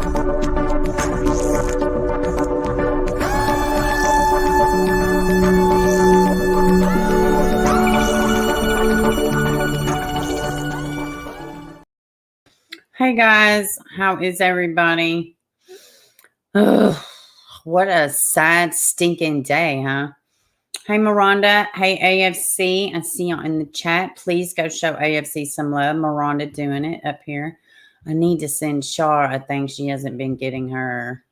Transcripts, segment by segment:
Hey guys, how is everybody? Ugh, what a sad, stinking day, huh? Hey Miranda, hey AFC, I see you in the chat. Please go show AFC some love. Miranda doing it up here. I need to send Char. I think she hasn't been getting her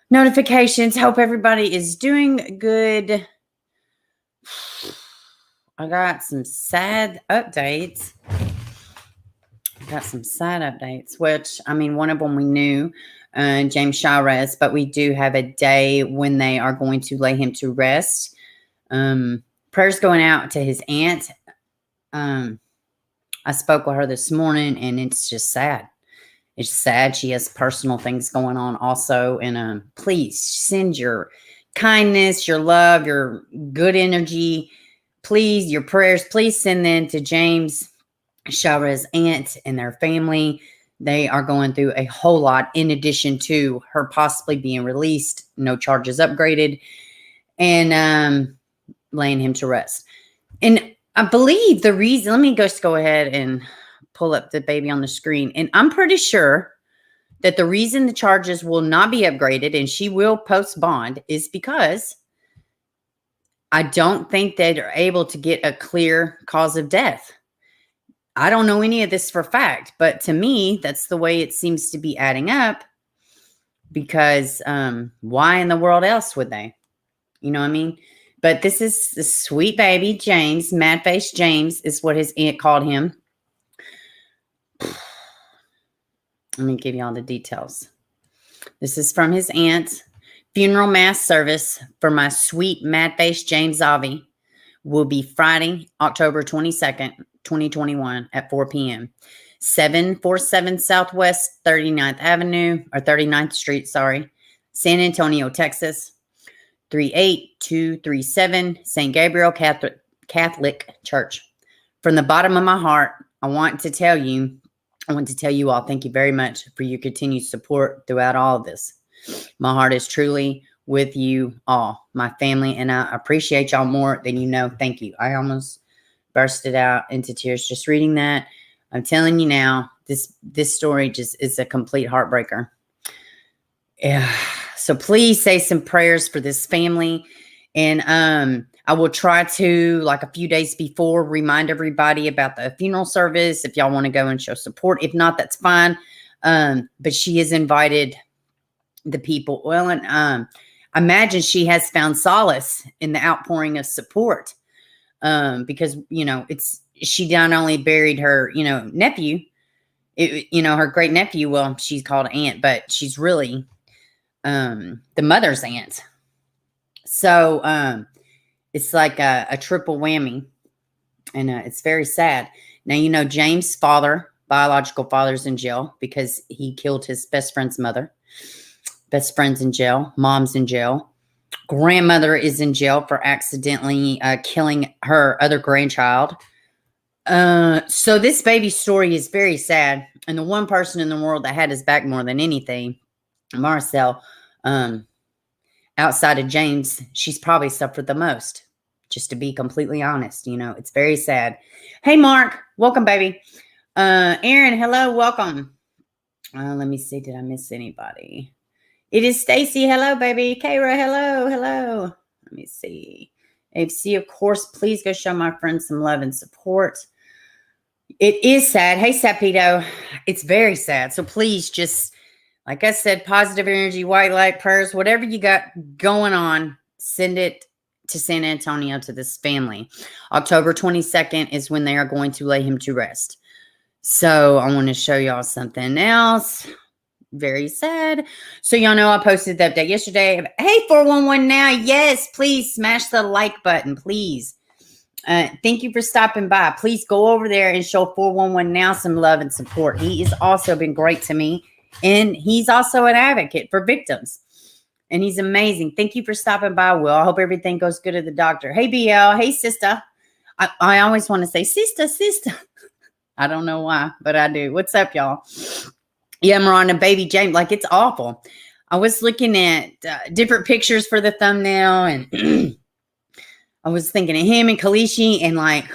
notifications. Hope everybody is doing good. I got some sad updates. Which, I mean, one of them we knew, James Chairez, but we do have a day when they are going to lay him to rest. Prayers going out to his aunt. I spoke with her this morning, and it's just sad. It's sad. She has personal things going on also. And please send your kindness, your love, your good energy. Please, your prayers, please send them to James Chairez's aunt and their family. They are going through a whole lot in addition to her possibly being released, no charges upgraded, and laying him to rest. And I believe the reason, let me just go ahead and pull up the baby on the screen. And I'm pretty sure that the reason the charges will not be upgraded and she will post bond is because I don't think they're able to get a clear cause of death. I don't know any of this for fact, but to me, that's the way it seems to be adding up, because why in the world else would they? You know what I mean? But this is the sweet baby, James, mad face James is what his aunt called him. Let me give you all the details. This is from his aunt. Funeral mass service for my sweet mad face James Avi will be Friday, October 22nd, 2021 at 4 p.m. 747 Southwest 39th Avenue or 39th Street, San Antonio, Texas. 38237 St. Gabriel Catholic Church. From the bottom of my heart, I want to tell you all, thank you very much for your continued support throughout all of this. My heart is truly with you all, my family, and I appreciate y'all more than you know. Thank you. I almost bursted out into tears just reading that. I'm telling you now, this story just is a complete heartbreaker. Yeah. So please say some prayers for this family. And I will try to, like a few days before, remind everybody about the funeral service if y'all want to go and show support. If not, that's fine. But she has invited the people. Well, and I imagine she has found solace in the outpouring of support. Because, she not only buried her, nephew, her great nephew. Well, she's called aunt, but she's really the mother's aunt. So it's like a triple whammy, and it's very sad. Now, James' biological father's in jail because he killed his best friend's mother. Best friend's in jail. Mom's in jail. Grandmother is in jail for accidentally killing her other grandchild. So this baby's story is very sad. And the one person in the world that had his back more than anything, Marcel, outside of James, she's probably suffered the most. Just to be completely honest, it's very sad. Hey, Mark, welcome, baby. Aaron, hello, welcome. Let me see. Did I miss anybody? It is Stacy. Hello, baby. Kara, hello. Let me see. AFC, of course, please go show my friends some love and support. It is sad. Hey, Sapito. It's very sad. So please just, like I said, positive energy, white light, prayers, whatever you got going on, send it to San Antonio to this family. October 22nd is when they are going to lay him to rest. So I want to show y'all something else. Very sad. So y'all know I posted the update yesterday. Hey, 411 now. Yes, please smash the like button, please. Thank you for stopping by. Please go over there and show 411 now some love and support. He has also been great to me, and he's also an advocate for victims, and he's amazing. Thank you for stopping by, Will. I hope everything goes good at the doctor. Hey, BL. Hey, sister. I always want to say sister. I don't know why, but I do. What's up, y'all? Yeah, Miranda, baby James, like it's awful. I was looking at different pictures for the thumbnail, and I was thinking of him and Khaleesi, and like,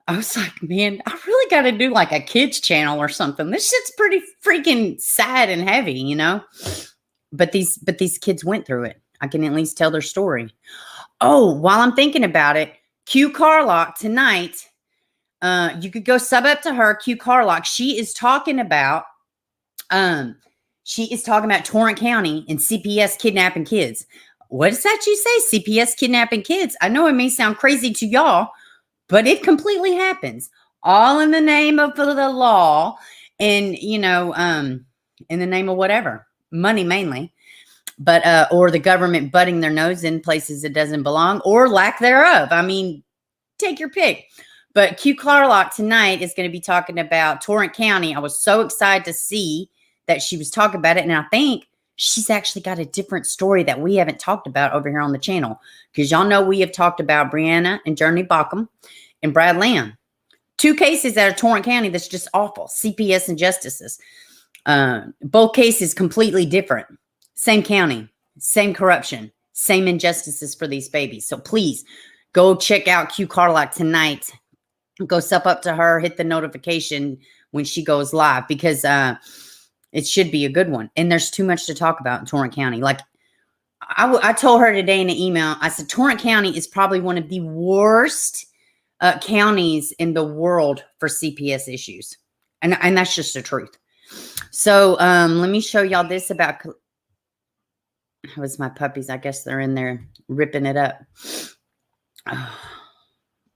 I was like, man, I really got to do like a kids channel or something. This shit's pretty freaking sad and heavy, you know? But these kids went through it. I can at least tell their story. Oh, while I'm thinking about it, Q Carlock tonight, you could go sub up to her, Q Carlock. She is talking about Torrance County and CPS kidnapping kids. What is that you say? CPS kidnapping kids. I know it may sound crazy to y'all, but it completely happens. All in the name of the law and, you know, in the name of whatever. Money mainly. But or the government butting their nose in places it doesn't belong or lack thereof. I mean, take your pick. But Q Carlock tonight is going to be talking about Torrance County. I was so excited to see that she was talking about it. And I think she's actually got a different story that we haven't talked about over here on the channel. Because y'all know we have talked about Brianna and Journey Bauckham and Brad Lamb. 2 cases out of Torrance County that's just awful. CPS injustices. Both cases completely different. Same county, same corruption, same injustices for these babies. So please go check out Q Carlock tonight. Go sup up to her, hit the notification when she goes live because it should be a good one. And there's too much to talk about in Torrance County. Like I told her today in an email, I said, Torrance County is probably one of the worst counties in the world for CPS issues. And that's just the truth. So let me show y'all this about... That was my puppies. I guess they're in there ripping it up.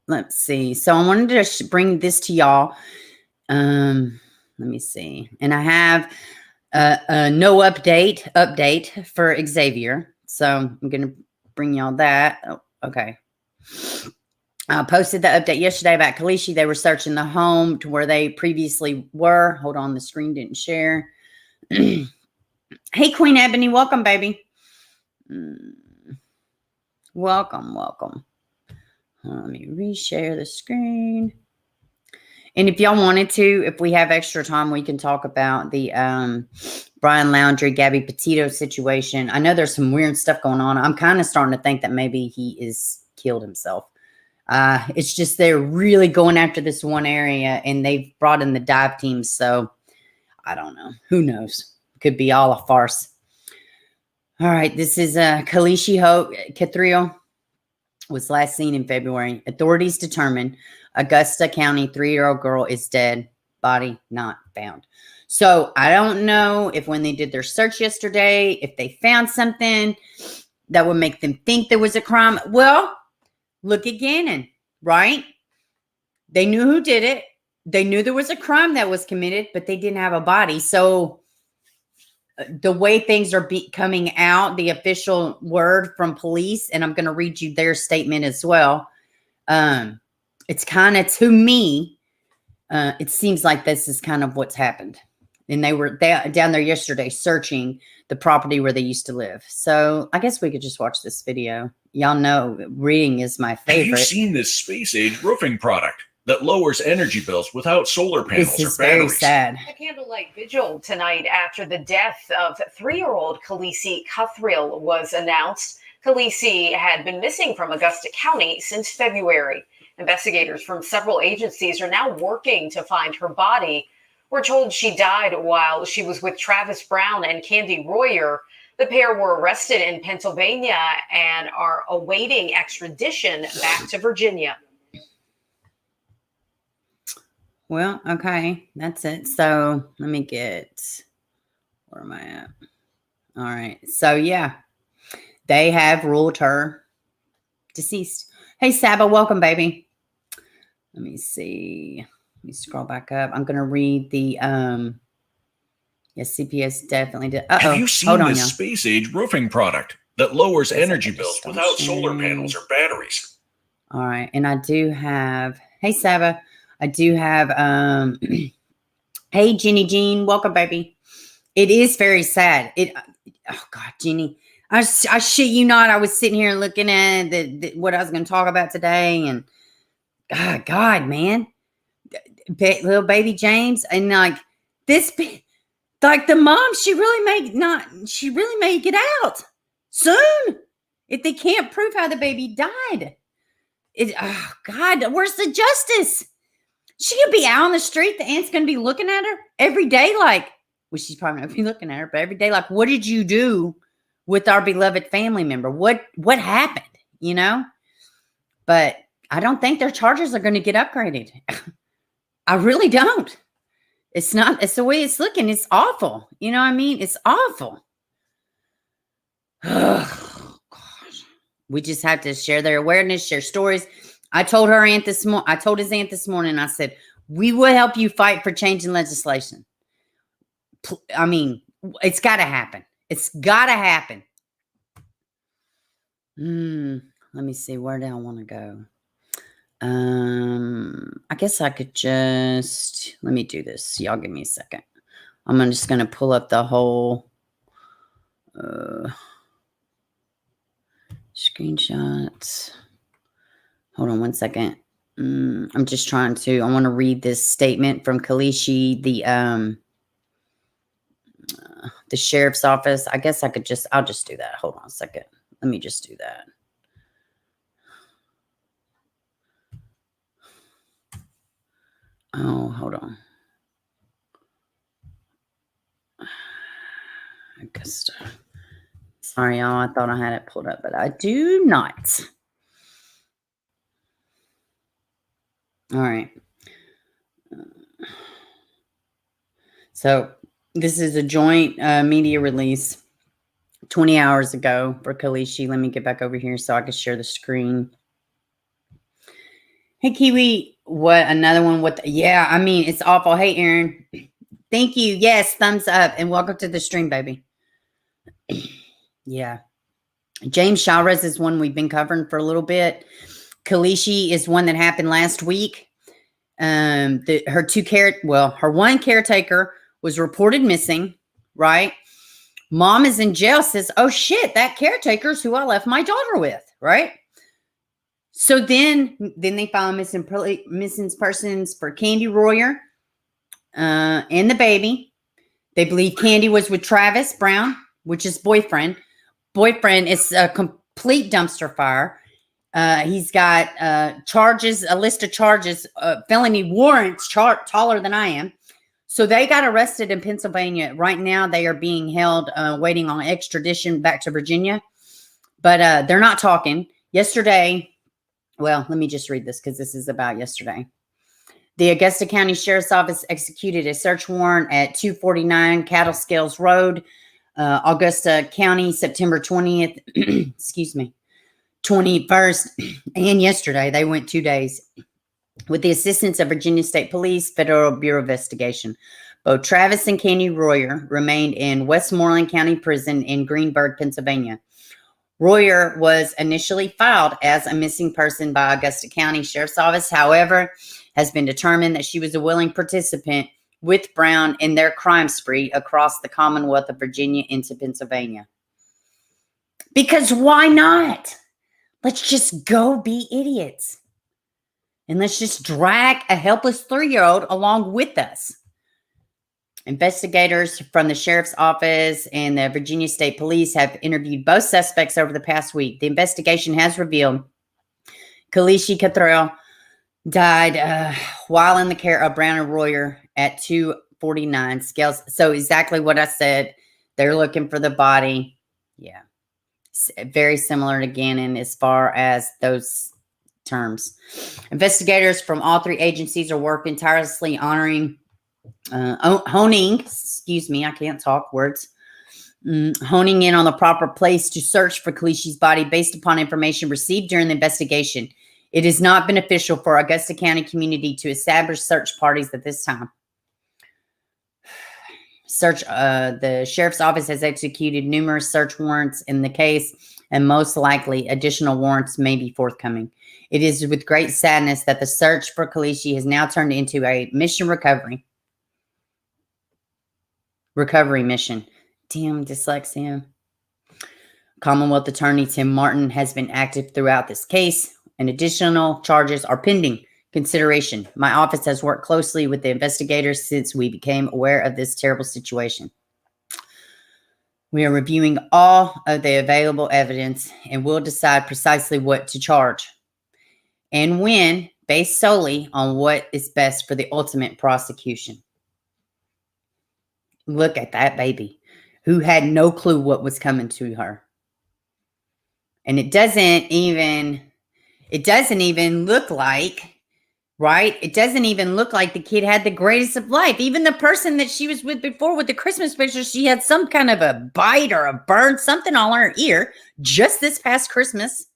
Let's see. So I wanted to bring this to y'all. Let me see. And I have a no update for Xavier. So I'm going to bring y'all that. Oh, okay. I posted the update yesterday about Khaleesi. They were searching the home to where they previously were. Hold on. The screen didn't share. Hey, Queen Ebony. Welcome, baby. Welcome. Let me reshare the screen. And if y'all wanted to, if we have extra time, we can talk about the Brian Laundrie, Gabby Petito situation. I know there's some weird stuff going on. I'm kind of starting to think that maybe he is killed himself. It's just they're really going after this one area, and they've brought in the dive teams. So I don't know. Who knows? Could be all a farce. All right, this is Khaleesi Cuthriell was last seen in February. Authorities determined Augusta County 3-year-old girl is dead, body not found. So I don't know if when they did their search yesterday, if they found something that would make them think there was a crime. Well, look at Gannon, right? They knew who did it. They knew there was a crime that was committed, but they didn't have a body. So the way things are coming out, the official word from police, and I'm going to read you their statement as well. It's kind of, to me, it seems like this is kind of what's happened. And they were down there yesterday searching the property where they used to live. So I guess we could just watch this video. Y'all know reading is my favorite. Have you seen this space-age roofing product that lowers energy bills without solar panels or batteries? This is very sad. A candlelight vigil tonight after the death of 3-year-old Khaleesi Cuthriell was announced. Khaleesi had been missing from Augusta County since February. Investigators from several agencies are now working to find her body. We're told she died while she was with Travis Brown and Candy Royer. The pair were arrested in Pennsylvania and are awaiting extradition back to Virginia. Well, okay, that's it. So let me get, where am I at? All right. So yeah, they have ruled her deceased. Hey, Saba, welcome, baby. Let me see. Let me scroll back up. I'm going to read the, yes, CPS definitely did. Have you seen this space-age roofing product that lowers energy bills without solar panels or batteries? All right. And I do have, hey, Saba, I do have, hey, Jenny Jean, welcome, baby. It is very sad. Oh God, Jenny, I shit you not. I was sitting here looking at what I was going to talk about today, and God, man, little baby James, and like this, Like the mom, she really may get out soon if they can't prove how the baby died. Oh God, where's the justice? She could be out on the street. The aunt's going to be looking at her every day, like, well, she's probably not going to be looking at her, but every day, like, what did you do with our beloved family member? What happened? You know? But I don't think their charges are going to get upgraded. I really don't. It's the way it's looking. It's awful. You know what I mean? It's awful. Oh, gosh. We just have to share their awareness, share stories. I told his aunt this morning, I said, we will help you fight for change in legislation. I mean, it's got to happen. It's got to happen. Let me see. Where do I want to go? I guess I could let me do this. Y'all give me a second. I'm just going to pull up the whole screenshots. Hold on one second. I'm just I want to read this statement from Khaleesi, the sheriff's office. I guess I'll just do that. Hold on a second. Let me just do that. Oh, hold on. Augusta. Sorry, y'all. I thought I had it pulled up, but I do not. All right. So this is a joint media release 20 hours ago for Khaleesi. Let me get back over here so I can share the screen. Hey, Kiwi. What? Another one? Yeah, I mean, it's awful. Hey, Aaron. Thank you. Yes, thumbs up. And welcome to the stream, baby. Yeah. James Chairez is one we've been covering for a little bit. Khaleesi is one that happened last week. Her one caretaker was reported missing, right? Mom is in jail, says, oh shit, that caretaker's who I left my daughter with, right? So then they found missing persons for Candy Royer and the baby. They believe Candy was with Travis Brown, which is boyfriend. Boyfriend is a complete dumpster fire. He's got a list of charges, felony warrants, taller than I am. So they got arrested in Pennsylvania. Right now, they are being held, waiting on extradition back to Virginia. But they're not talking. Yesterday, well, let me just read this because this is about yesterday. The Augusta County Sheriff's Office executed a search warrant at 249 Cattle Scales Road, Augusta County, September 20th. Excuse me. 21st, and yesterday. They went 2 days with the assistance of Virginia State Police, Federal Bureau of Investigation. Both Travis and Candy Royer remained in Westmoreland County Prison in Greenburgh, Pennsylvania. Royer was initially filed as a missing person by Augusta County Sheriff's Office. However, has been determined that she was a willing participant with Brown in their crime spree across the Commonwealth of Virginia into Pennsylvania. Because why not? Let's just go be idiots. And let's just drag a helpless 3-year-old along with us. Investigators from the sheriff's office and the Virginia State Police have interviewed both suspects over the past week. The investigation has revealed Khaleesi Cuthriell died while in the care of Brown and Royer at 249 Scales. So exactly what I said. They're looking for the body. Yeah. Very similar again in as far as those terms. Investigators from all three agencies are working tirelessly honing in on the proper place to search for Khaleesi's body based upon information received during the investigation. It is not beneficial for Augusta County community to establish search parties at this time. The sheriff's office has executed numerous search warrants in the case, and most likely additional warrants may be forthcoming. It is with great sadness that the search for Khaleesi has now turned into a recovery mission. Damn dyslexia. Commonwealth Attorney Tim Martin has been active throughout this case, and additional charges are pending. consideration. My office has worked closely with the investigators since we became aware of this terrible situation. We are reviewing all of the available evidence and will decide precisely what to charge and when, based solely on what is best for the ultimate prosecution. Look at that baby who had no clue what was coming to her. And it doesn't even look like, right? It doesn't even look like the kid had the greatest of life. Even the person that she was with before with the Christmas picture, she had some kind of a bite or a burn, something on her ear just this past Christmas.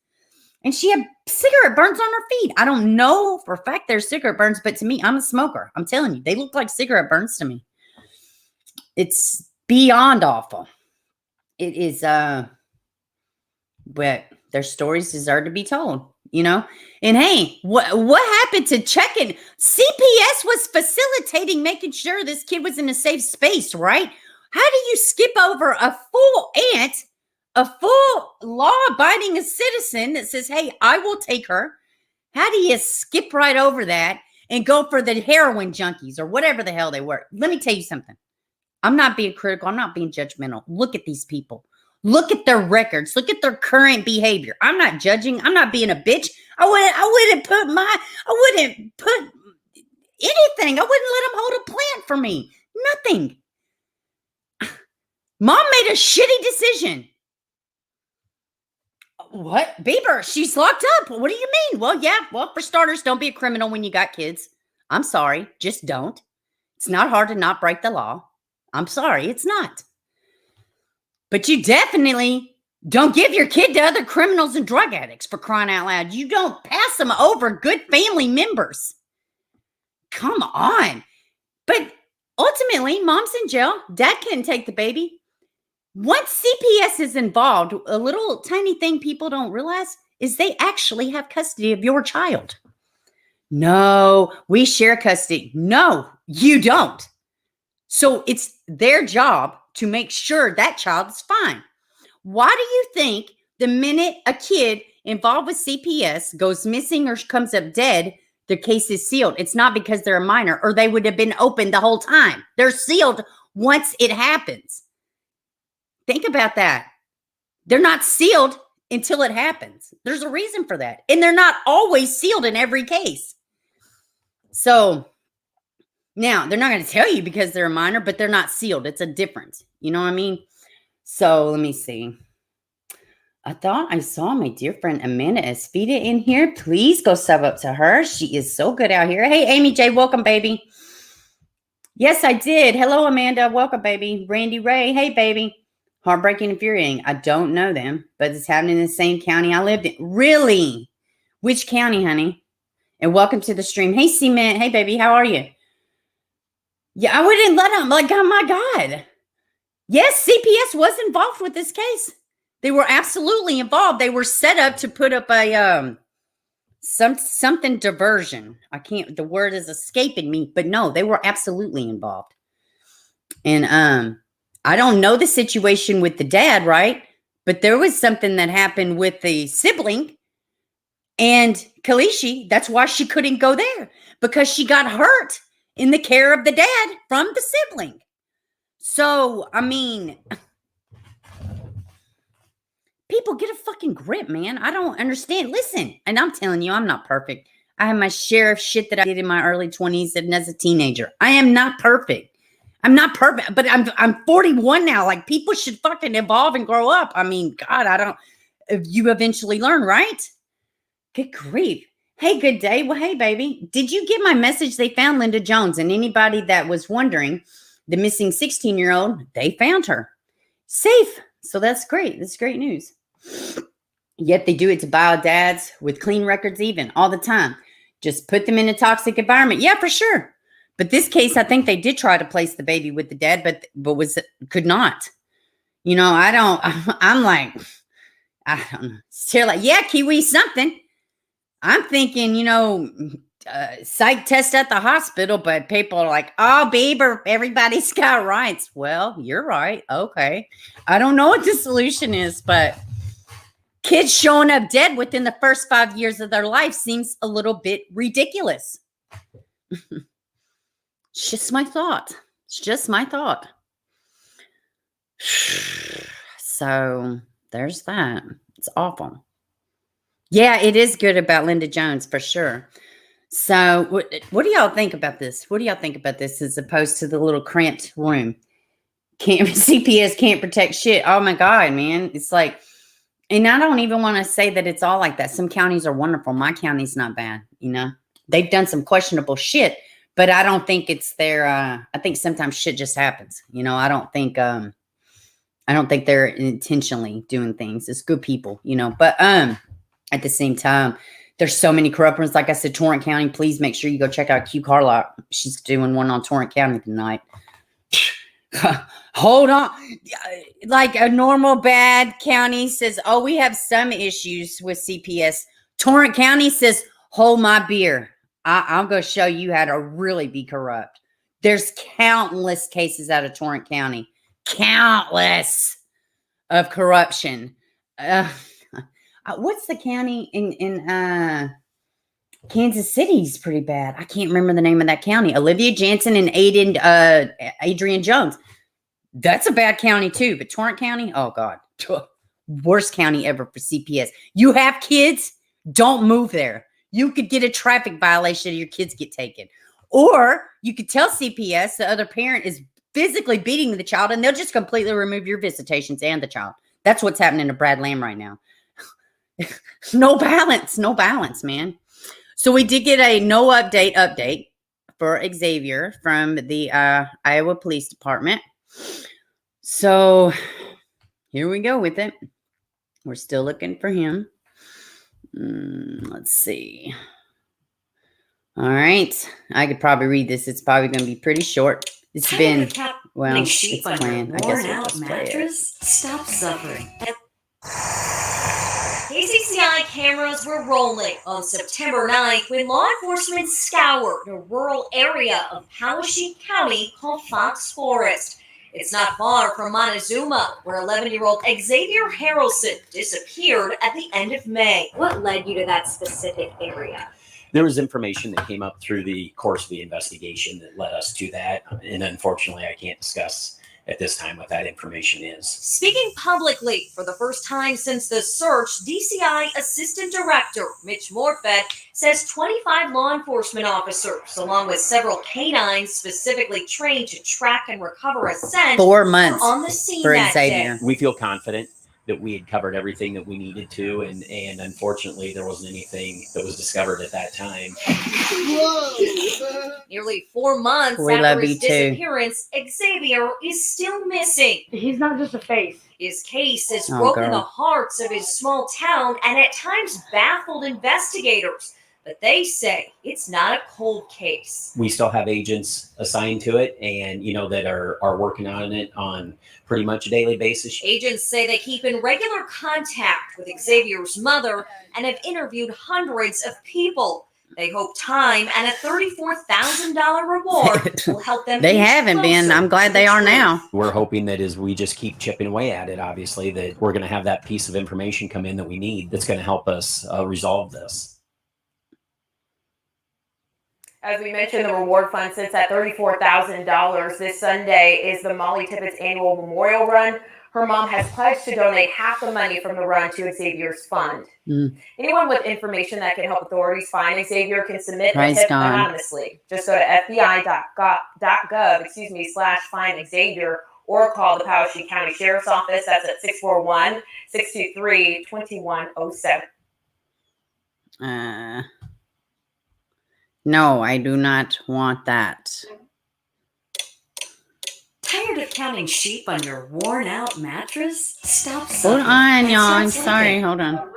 And she had cigarette burns on her feet. I don't know for a fact there's cigarette burns, but to me, I'm a smoker. I'm telling you, they look like cigarette burns to me. It's beyond awful. It is, but their stories deserve to be told, you know? And hey, what happened to checking? CPS was facilitating making sure this kid was in a safe space, right? How do you skip over a full aunt, a full law-abiding citizen that says, hey, I will take her? How do you skip right over that and go for the heroin junkies or whatever the hell they were? Let me tell you something. I'm not being critical. I'm not being judgmental. Look at these people. Look at their records. Look at their current behavior. I'm not judging. I'm not being a bitch. I wouldn't put anything. I wouldn't let them hold a plant for me. Nothing. Mom made a shitty decision. What? Bieber, she's locked up. What do you mean? Well, yeah. Well, for starters, don't be a criminal when you got kids. I'm sorry. Just don't. It's not hard to not break the law. I'm sorry. It's not. But you definitely don't give your kid to other criminals and drug addicts, for crying out loud. You don't pass them over good family members. Come on. But ultimately, mom's in jail. Dad couldn't take the baby. Once CPS is involved, a little tiny thing people don't realize is they actually have custody of your child. No, we share custody. No, you don't. So it's their job to make sure that child is fine. Why do you think the minute a kid involved with CPS goes missing or comes up dead, their case is sealed? It's not because they're a minor or they would have been open the whole time. They're sealed once it happens. Think about that. They're not sealed until it happens. There's a reason for that. And they're not always sealed in every case. So now, they're not going to tell you because they're a minor, but they're not sealed. It's a difference. You know what I mean? So, let me see. I thought I saw my dear friend Amanda Espita in here. Please go sub up to her. She is so good out here. Hey, Amy J, welcome, baby. Yes, I did. Hello, Amanda. Welcome, baby. Randy Ray. Hey, baby. Heartbreaking, infuriating. I don't know them, but it's happening in the same county I lived in. Really? Which county, honey? And welcome to the stream. Hey, Cement. Hey, baby. How are you? Yeah, I wouldn't let them. Like, oh my God. Yes, CPS was involved with this case. They were absolutely involved. They were set up to put up a something diversion. The word is escaping me, but no, they were absolutely involved. And I don't know the situation with the dad, right? But there was something that happened with the sibling and Khaleesi. That's why she couldn't go there, because she got hurt in the care of the dad from the sibling. So, I mean, people get a fucking grip, man. I don't understand. Listen, and I'm telling you, I'm not perfect. I have my share of shit that I did in my early 20s and as a teenager. I am not perfect. I'm not perfect, but I'm 41 now. Like, people should fucking evolve and grow up. I mean, God, you eventually learn, right? Good grief. Hey, good day. Well, hey, baby. Did you get my message? They found Linda Jones. And anybody that was wondering, the missing 16-year-old, they found her safe. So that's great. That's great news. Yet they do it to bio dads with clean records even all the time. Just put them in a toxic environment. Yeah, for sure. But this case, I think they did try to place the baby with the dad, but could not. You know, I'm like, I don't know. Still like, yeah, Kiwi something. I'm thinking, you know, psych test at the hospital, but people are like, oh, Bieber, everybody's got rights. Well, you're right. Okay. I don't know what the solution is, but Kids showing up dead within the first 5 years of their life seems a little bit ridiculous. It's just my thought. It's just my thought. So there's that. It's awful. Yeah, it is good about Linda Jones for sure. So what do y'all think about this? What do y'all think about this as opposed to the little cramped room? CPS can't protect shit. Oh my God, man. It's like, and I don't even want to say that it's all like that. Some counties are wonderful. My county's not bad, you know. They've done some questionable shit, but I don't think it's their I think sometimes shit just happens. You know, I don't think they're intentionally doing things. It's good people, you know. But at the same time, there's so many corrupt ones. Like I said, Torrent County, please make sure you go check out Q Carlock. She's doing one on Torrent County tonight. Hold on. Like a normal bad county says, oh, we have some issues with CPS. Torrent County says, hold my beer. I'm going to show you how to really be corrupt. There's countless cases out of Torrent County. Countless of corruption. What's the county in Kansas City's pretty bad. I can't remember the name of that county. Olivia Jansen and Adrian Jones. That's a bad county too. But Torrent County, oh God, worst county ever for CPS. You have kids, don't move there. You could get a traffic violation and your kids get taken. Or you could tell CPS the other parent is physically beating the child and they'll just completely remove your visitations and the child. That's what's happening to Brad Lamb right now. No balance, man. So we did get a no update for Xavier from the Iowa Police Department. So here we go with it. We're still looking for him. Let's see. All right. I could probably read this. It's probably going to be pretty short. It's been, well, it's planned. I guess we'll just play it. Stop suffering. KCCI cameras were rolling on September 9th when law enforcement scoured a rural area of Powashik County called Fox Forest. It's not far from Montezuma, where 11-year-old Xavier Harrelson disappeared at the end of May. What led you to that specific area? There was information that came up through the course of the investigation that led us to that. And unfortunately, I can't discuss at this time what that information is. Speaking publicly for the first time since the search, DCI Assistant Director Mitch Morfett says 25 law enforcement officers, along with several canines specifically trained to track and recover a scent, 4 months on the scene for that Xavier. day. We feel confident that we had covered everything that we needed to, and unfortunately there wasn't anything that was discovered at that time. Nearly 4 months after his disappearance, Xavier is still missing. He's not just a face. His case has broken the hearts of his small town and at times baffled investigators. But they say it's not a cold case. We still have agents assigned to it and, that are working on it on pretty much a daily basis. Agents say they keep in regular contact with Xavier's mother and have interviewed hundreds of people. They hope time and a $34,000 reward will help them. They haven't been. I'm glad they are now. We're hoping that as we just keep chipping away at it, obviously, that we're going to have that piece of information come in that we need that's going to help us resolve this. As we mentioned, the reward fund sits at $34,000. This Sunday is the Molly Tippett's annual memorial run. Her mom has pledged to donate half the money from the run to Xavier's fund. Anyone with information that can help authorities find Xavier can submit a tip anonymously. Just go to fbi.gov/find Xavier or call the Powashik County Sheriff's Office. That's at 641-623-2107. No, I do not want that. Tired of counting sheep on your worn-out mattress? Stop Hold suffering. on, y'all. I'm sorry. Hold on.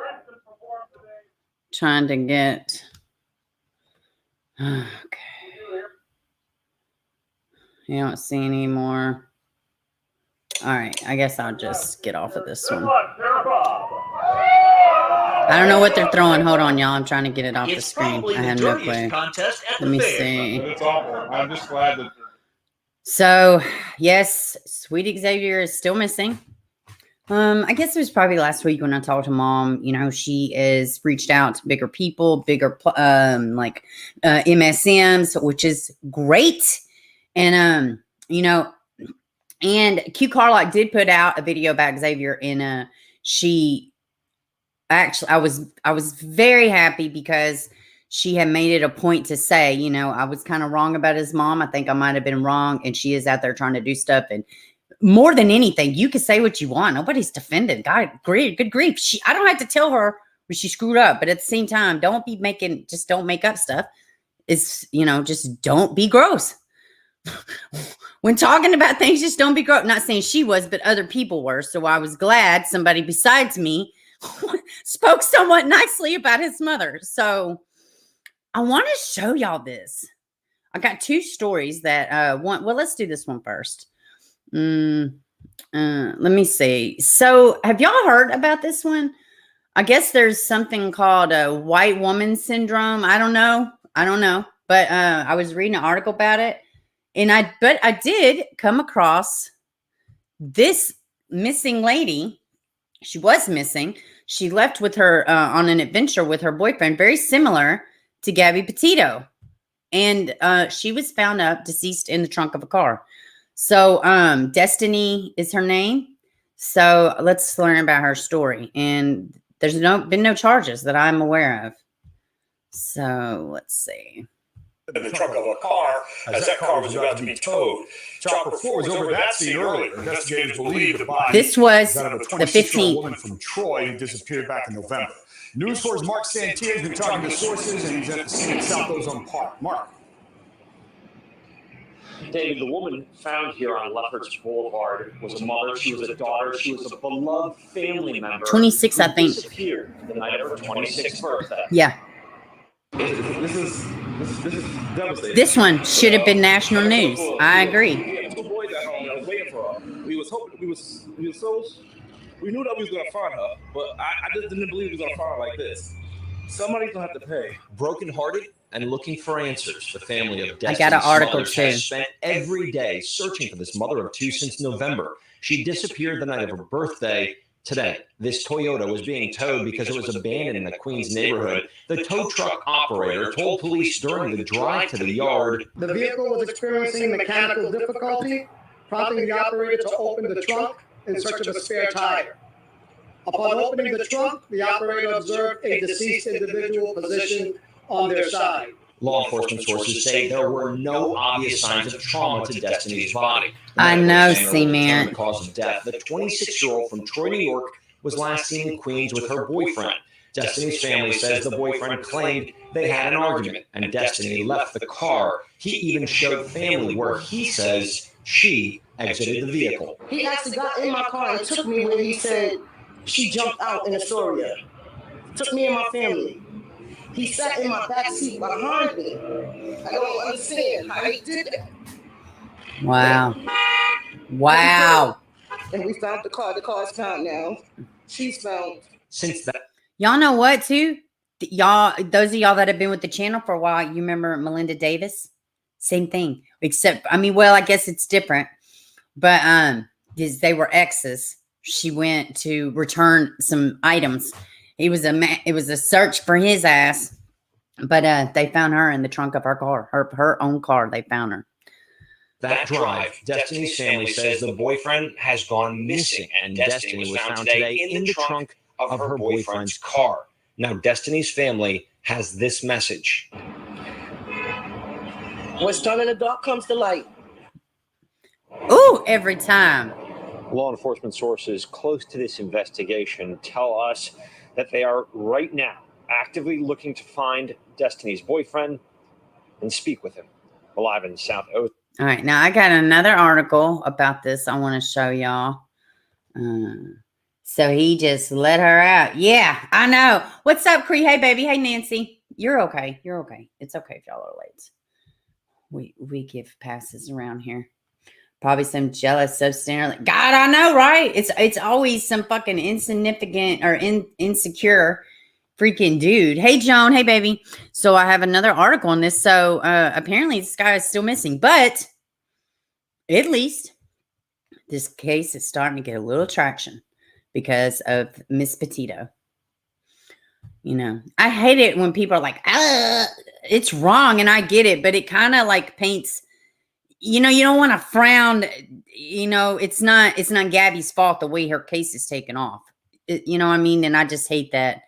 Trying to get. Okay. You don't see any more. All right. I guess I'll just get off of this one. I don't know what they're throwing. Hold on, y'all. I'm trying to get it off the screen. I have no clue. Let me see. It's awful. I'm just glad that. So, yes, sweet Xavier is still missing. I guess it was probably last week when I talked to mom. You know, she is reached out to bigger people, like MSMs, which is great. And you know, and Q Carlock did put out a video about Xavier, and she actually, I was very happy because she had made it a point to say, you know, I was kind of wrong about his mom. I think I might have been wrong, and she is out there trying to do stuff. And more than anything, you can say what you want. Nobody's defended. God, good grief. I don't have to tell her when she screwed up, but at the same time, don't make up stuff. It's, you know, just don't be gross. When talking about things, just don't be gross. Not saying she was, but other people were. So I was glad somebody besides me spoke somewhat nicely about his mother. So I want to show y'all this. I got two stories that well, let's do this one first. Let me see. So have y'all heard about this one? I guess there's something called a white woman syndrome. I don't know. But I was reading an article about it, and I did come across this missing lady. She was missing. She left with her on an adventure with her boyfriend, very similar to Gabby Petito. And she was found up deceased in the trunk of a car. So Destini is her name. So let's learn about her story. And there's been no charges that I'm aware of. So let's see. In the trunk of a car as that car was about to be towed. Chopper 4 was over that scene earlier. Investigators believe the body this was of a the 26-year-old 15th. woman from Troy who disappeared back in November. News Source Mark Santier has been talking to sources, and he's at the scene at South Ozone Park. Mark. David, the woman found here on Lefferts Boulevard was a mother, she was a daughter, she was a beloved family member. 26, I think. Disappeared the night of her 26th birthday. Yeah. This is devastating. This one should have been national news. I agree. We had two boys at home that was waiting for her. We knew that we was gonna find her, but I just didn't believe we was gonna find her like this. Somebody's gonna have to pay. Brokenhearted and looking for answers, the family of I Destini got an article Smothers too. has spent every day searching for this mother of two since November. She disappeared the night of her birthday. Today, this Toyota was being towed because it was abandoned in the Queens neighborhood. The tow truck operator told police during the drive to the yard, the vehicle was experiencing mechanical difficulty, prompting the operator to open the trunk in search of a spare tire. Upon opening the trunk, the operator observed a deceased individual positioned on their side. law enforcement sources say there were no obvious signs of trauma to Destini's body. I know, C-Man. The cause of death. The 26-year-old from Troy, New York, was last seen in Queens with her boyfriend. Destini's family says the boyfriend claimed they had an argument, and Destini left the car. He even showed family where he says she exited the vehicle. He actually got in my car and took me when he said she jumped out in Astoria. Took me and my family. He sat in my back seat behind me. I don't understand how he did that. Wow. Wow. And we found the car. The car's found now. She's found. Since that. Y'all know what, too? Y'all, those of y'all that have been with the channel for a while, you remember Melinda Davis? Same thing. Except, I mean, well, I guess it's different. But they were exes. She went to return some items. It was a search for his ass. But they found her in the trunk of her car. Her own car, they found her. That drive, Destini's family says the boyfriend has gone missing, and Destini was found today in the trunk of her boyfriend's car. Now, Destini's family has this message. What's done in the dark comes to light. Ooh, every time. Law enforcement sources close to this investigation tell us that they are right now actively looking to find Destini's boyfriend and speak with him. We're live in South Ozone. All right, now I got another article about this I want to show y'all. So he just let her out. Yeah, I know. What's up, Cree? Hey, baby. Hey, Nancy. You're okay. You're okay. It's okay if y'all are late. We give passes around here. Probably some jealous substandard. God, I know, right? It's always some fucking insignificant or insecure freaking dude. Hey, Joan. Hey, baby. So I have another article on this. So apparently this guy is still missing, but at least this case is starting to get a little traction because of Miss Petito. You know, I hate it when people are like, it's wrong. And I get it, but it kind of like paints, you know, you don't want to frown, you know, it's not Gabby's fault the way her case is taken off. You know what I mean? And I just hate that,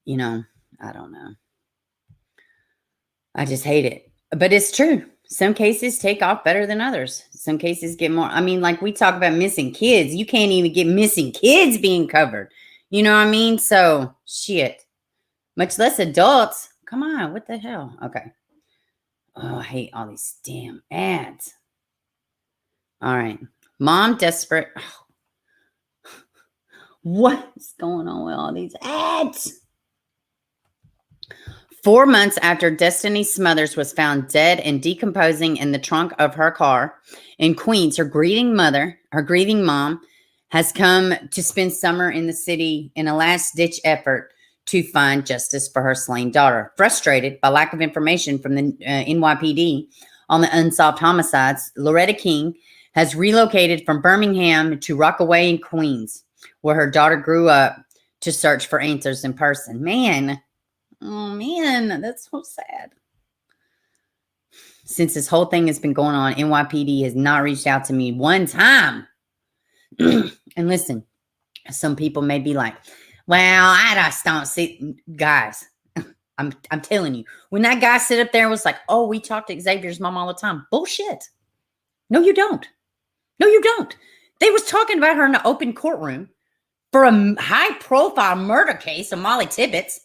you know, I don't know. I just hate it, but it's true. Some cases take off better than others. Some cases get more. I mean, like we talk about missing kids. You can't even get missing kids being covered. You know what I mean? So shit. Much less adults. Come on, what the hell? Okay. Oh, I hate all these damn ads. All right. Mom desperate. Oh. What is going on with all these ads? 4 months after Destini Smothers was found dead and decomposing in the trunk of her car in Queens, her grieving mom, has come to spend summer in the city in a last-ditch effort to find justice for her slain daughter. Frustrated by lack of information from the NYPD on the unsolved homicides, Loretta King has relocated from Birmingham to Rockaway in Queens, where her daughter grew up, to search for answers in person. Man, oh man, that's so sad. Since this whole thing has been going on, NYPD has not reached out to me one time. And listen, some people may be like, well, I just don't see, guys, I'm telling you, when that guy sit up there and was like, oh, we talk to Xavier's mom all the time. Bullshit. No, you don't. No, you don't. They was talking about her in an open courtroom for a high-profile murder case of Molly Tibbetts.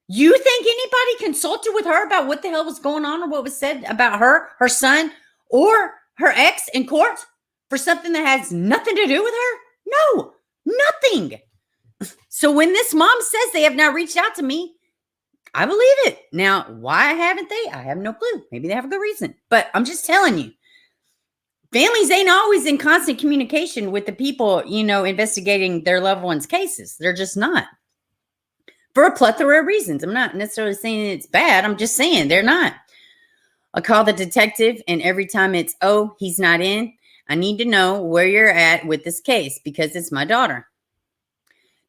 You think anybody consulted with her about what the hell was going on or what was said about her, her son, or her ex in court for something that has nothing to do with her? No, nothing. So when this mom says they have not reached out to me, I believe it. Now, why haven't they? I have no clue. Maybe they have a good reason. But I'm just telling you, families ain't always in constant communication with the people, you know, investigating their loved ones' cases. They're just not. For a plethora of reasons. I'm not necessarily saying it's bad. I'm just saying they're not. I call the detective, and every time it's, oh, he's not in, I need to know where you're at with this case because it's my daughter.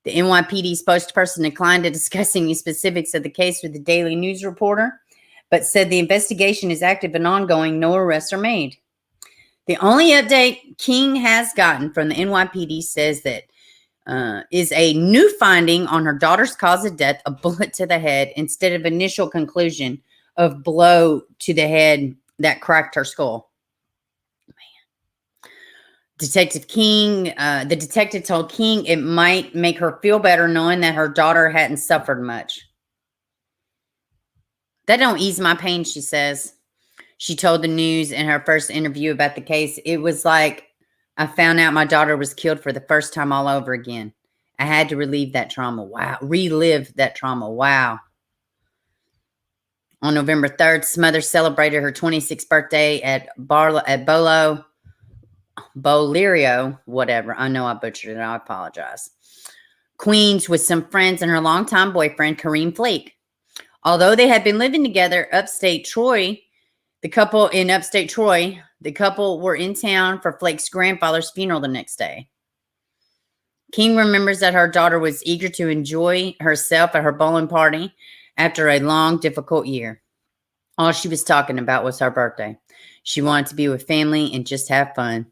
The NYPD spokesperson declined to discuss any specifics of the case with the Daily News reporter, but said the investigation is active and ongoing. No arrests are made. The only update King has gotten from the NYPD says that is a new finding on her daughter's cause of death, a bullet to the head, instead of initial conclusion of blow to the head that cracked her skull. Man. Detective King, the detective told King it might make her feel better knowing that her daughter hadn't suffered much. That don't ease my pain, she says. She told the news in her first interview about the case, it was like I found out my daughter was killed for the first time all over again. I had to relive that trauma. Wow. Relive that trauma. Wow. On November 3rd, Smothers celebrated her 26th birthday at Bolirio, whatever. I know I butchered it. I apologize. Queens with some friends and her longtime boyfriend, Kareem Flake. Although they had been living together upstate Troy, the couple were in town for Flake's grandfather's funeral the next day. King remembers that her daughter was eager to enjoy herself at her bowling party after a long, difficult year. All she was talking about was her birthday. She wanted to be with family and just have fun.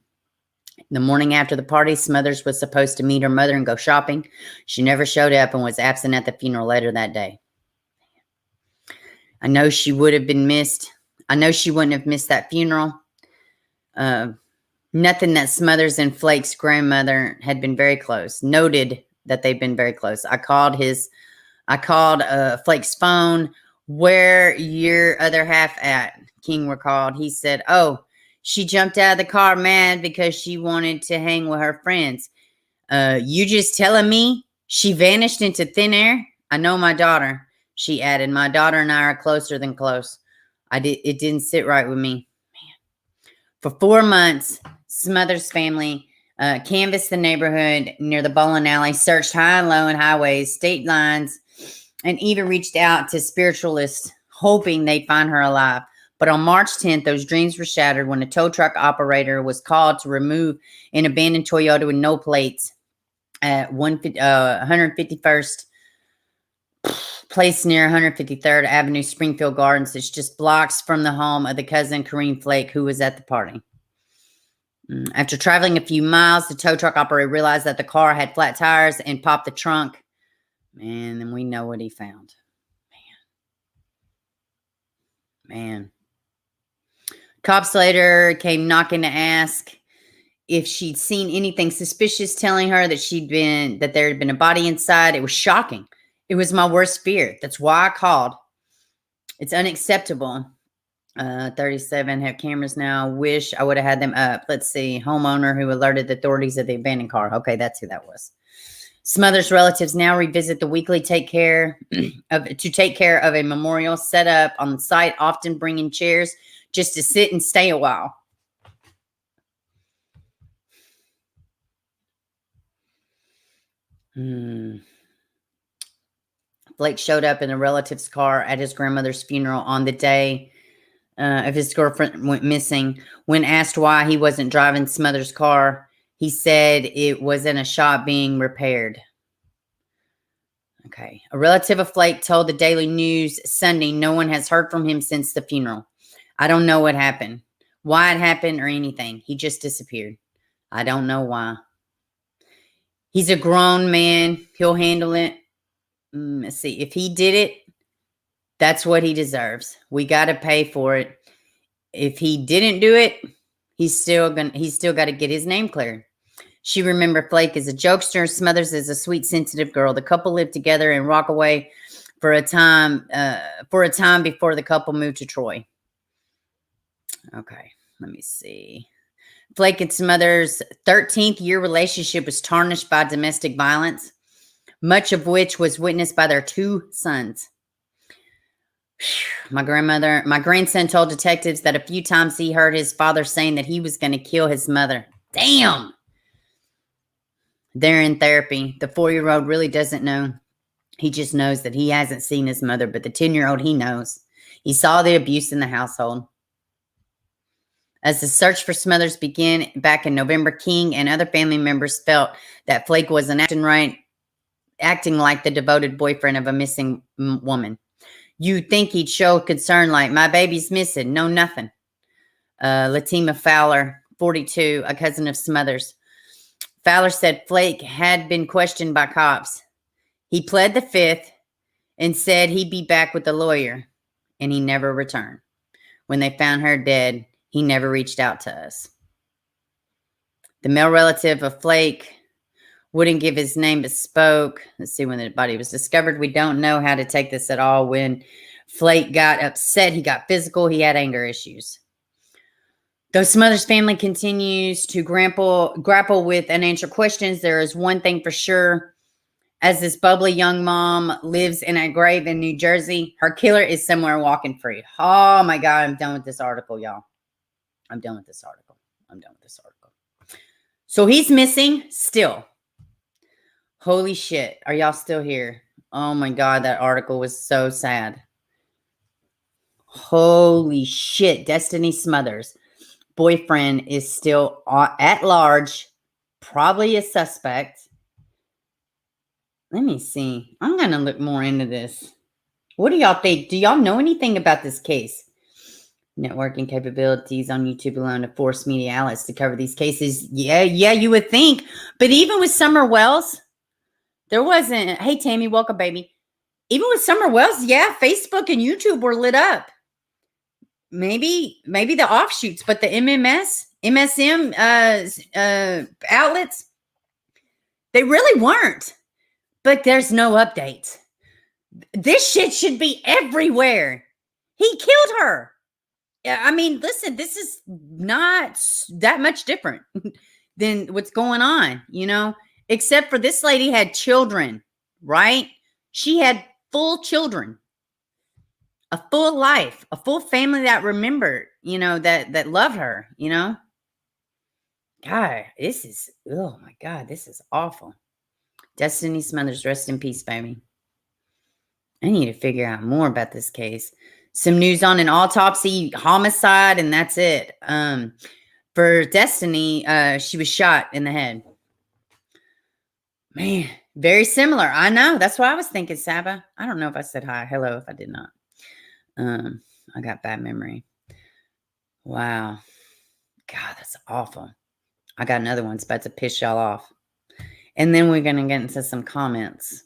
The morning after the party, Smothers was supposed to meet her mother and go shopping. She never showed up and was absent at the funeral later that day. I know she would have been missed. I know she wouldn't have missed that funeral. Nothing that Smothers and Flake's grandmother had been very close. Noted that they've been very close. I called Flake's phone. Where your other half at? King recalled. He said, oh, she jumped out of the car mad because she wanted to hang with her friends. You just telling me she vanished into thin air? I know my daughter, she added. My daughter and I are closer than close. It didn't sit right with me. Man. For 4 months, Smothers' family canvassed the neighborhood near the bowling alley, searched high and low in highways, state lines, and even reached out to spiritualists, hoping they'd find her alive. But on March 10th, those dreams were shattered when a tow truck operator was called to remove an abandoned Toyota with no plates at 151st Place near 153rd Avenue, Springfield Gardens. It's just blocks from the home of the cousin Kareem Flake, who was at the party. After traveling a few miles, the tow truck operator realized that the car had flat tires and popped the trunk. Man, then we know what he found. Man. Cops later came knocking to ask if she'd seen anything suspicious, telling her that there had been a body inside. It was shocking. It was my worst fear. That's why I called. It's unacceptable. 37 have cameras now. Wish I would have had them up. Let's see. Homeowner who alerted the authorities of the abandoned car. Okay, that's who that was. Smothers' relatives now revisit the weekly to take care of a memorial set up on the site, often bringing chairs just to sit and stay a while. Blake showed up in a relative's car at his grandmother's funeral on the day of his girlfriend went missing. When asked why he wasn't driving Smothers' car, he said it was in a shop being repaired. Okay. A relative of Flake told the Daily News Sunday no one has heard from him since the funeral. I don't know what happened, why it happened, or anything. He just disappeared. I don't know why. He's a grown man. He'll handle it. Let's see. If he did it, that's what he deserves. We got to pay for it. If he didn't do it, he's still got to get his name cleared. She remembered Flake as a jokester. Smothers is a sweet, sensitive girl. The couple lived together in Rockaway for a time before the couple moved to Troy. Okay, let me see. Flake and Smothers' 13th year relationship was tarnished by domestic violence, much of which was witnessed by their 2 sons. My grandson told detectives that a few times he heard his father saying that he was going to kill his mother. Damn. They're in therapy. The 4-year-old really doesn't know. He just knows that he hasn't seen his mother, but the 10-year-old, he knows. He saw the abuse in the household. As the search for Smothers began back in November, King and other family members felt that Flake wasn't acting like the devoted boyfriend of a missing woman. You'd think he'd show concern like, my baby's missing. No, nothing. Latima Fowler, 42, a cousin of Smothers. Fowler said Flake had been questioned by cops. He pled the 5th and said he'd be back with the lawyer, and he never returned. When they found her dead, he never reached out to us. The male relative of Flake wouldn't give his name but spoke. Let's see, when the body was discovered. We don't know how to take this at all. When Flake got upset, he got physical. He had anger issues. Though Smothers' family continues to grapple with unanswered questions, there is one thing for sure. As this bubbly young mom lives in a grave in New Jersey, her killer is somewhere walking free. Oh, my God. I'm done with this article, y'all. I'm done with this article. So he's missing still. Holy shit. Are y'all still here? Oh, my God. That article was so sad. Holy shit. Destini Smothers' boyfriend is still at large, probably a suspect. Let me see. I'm going to look more into this. What do y'all think? Do y'all know anything about this case? Networking capabilities on YouTube alone to force media outlets to cover these cases. Yeah, you would think. But even with Summer Wells, there wasn't. Hey, Tammy, welcome, baby. Even with Summer Wells, yeah, Facebook and YouTube were lit up. Maybe the offshoots, but the MSM outlets, they really weren't. But there's no updates. This shit should be everywhere. He killed her. I mean, listen, this is not that much different than what's going on, except for this lady had children, right? She had full children, a full life, a full family that remembered, that loved her, God, oh my God, this is awful. Destini Smothers, rest in peace, baby. I need to figure out more about this case. Some news on an autopsy, homicide, and that's it. For Destini, she was shot in the head. Man, very similar. I know. That's what I was thinking, Saba. I don't know if I said hi. Hello if I did not. I got bad memory. Wow. God, that's awful. I got another one. It's about to piss y'all off. And then we're going to get into some comments.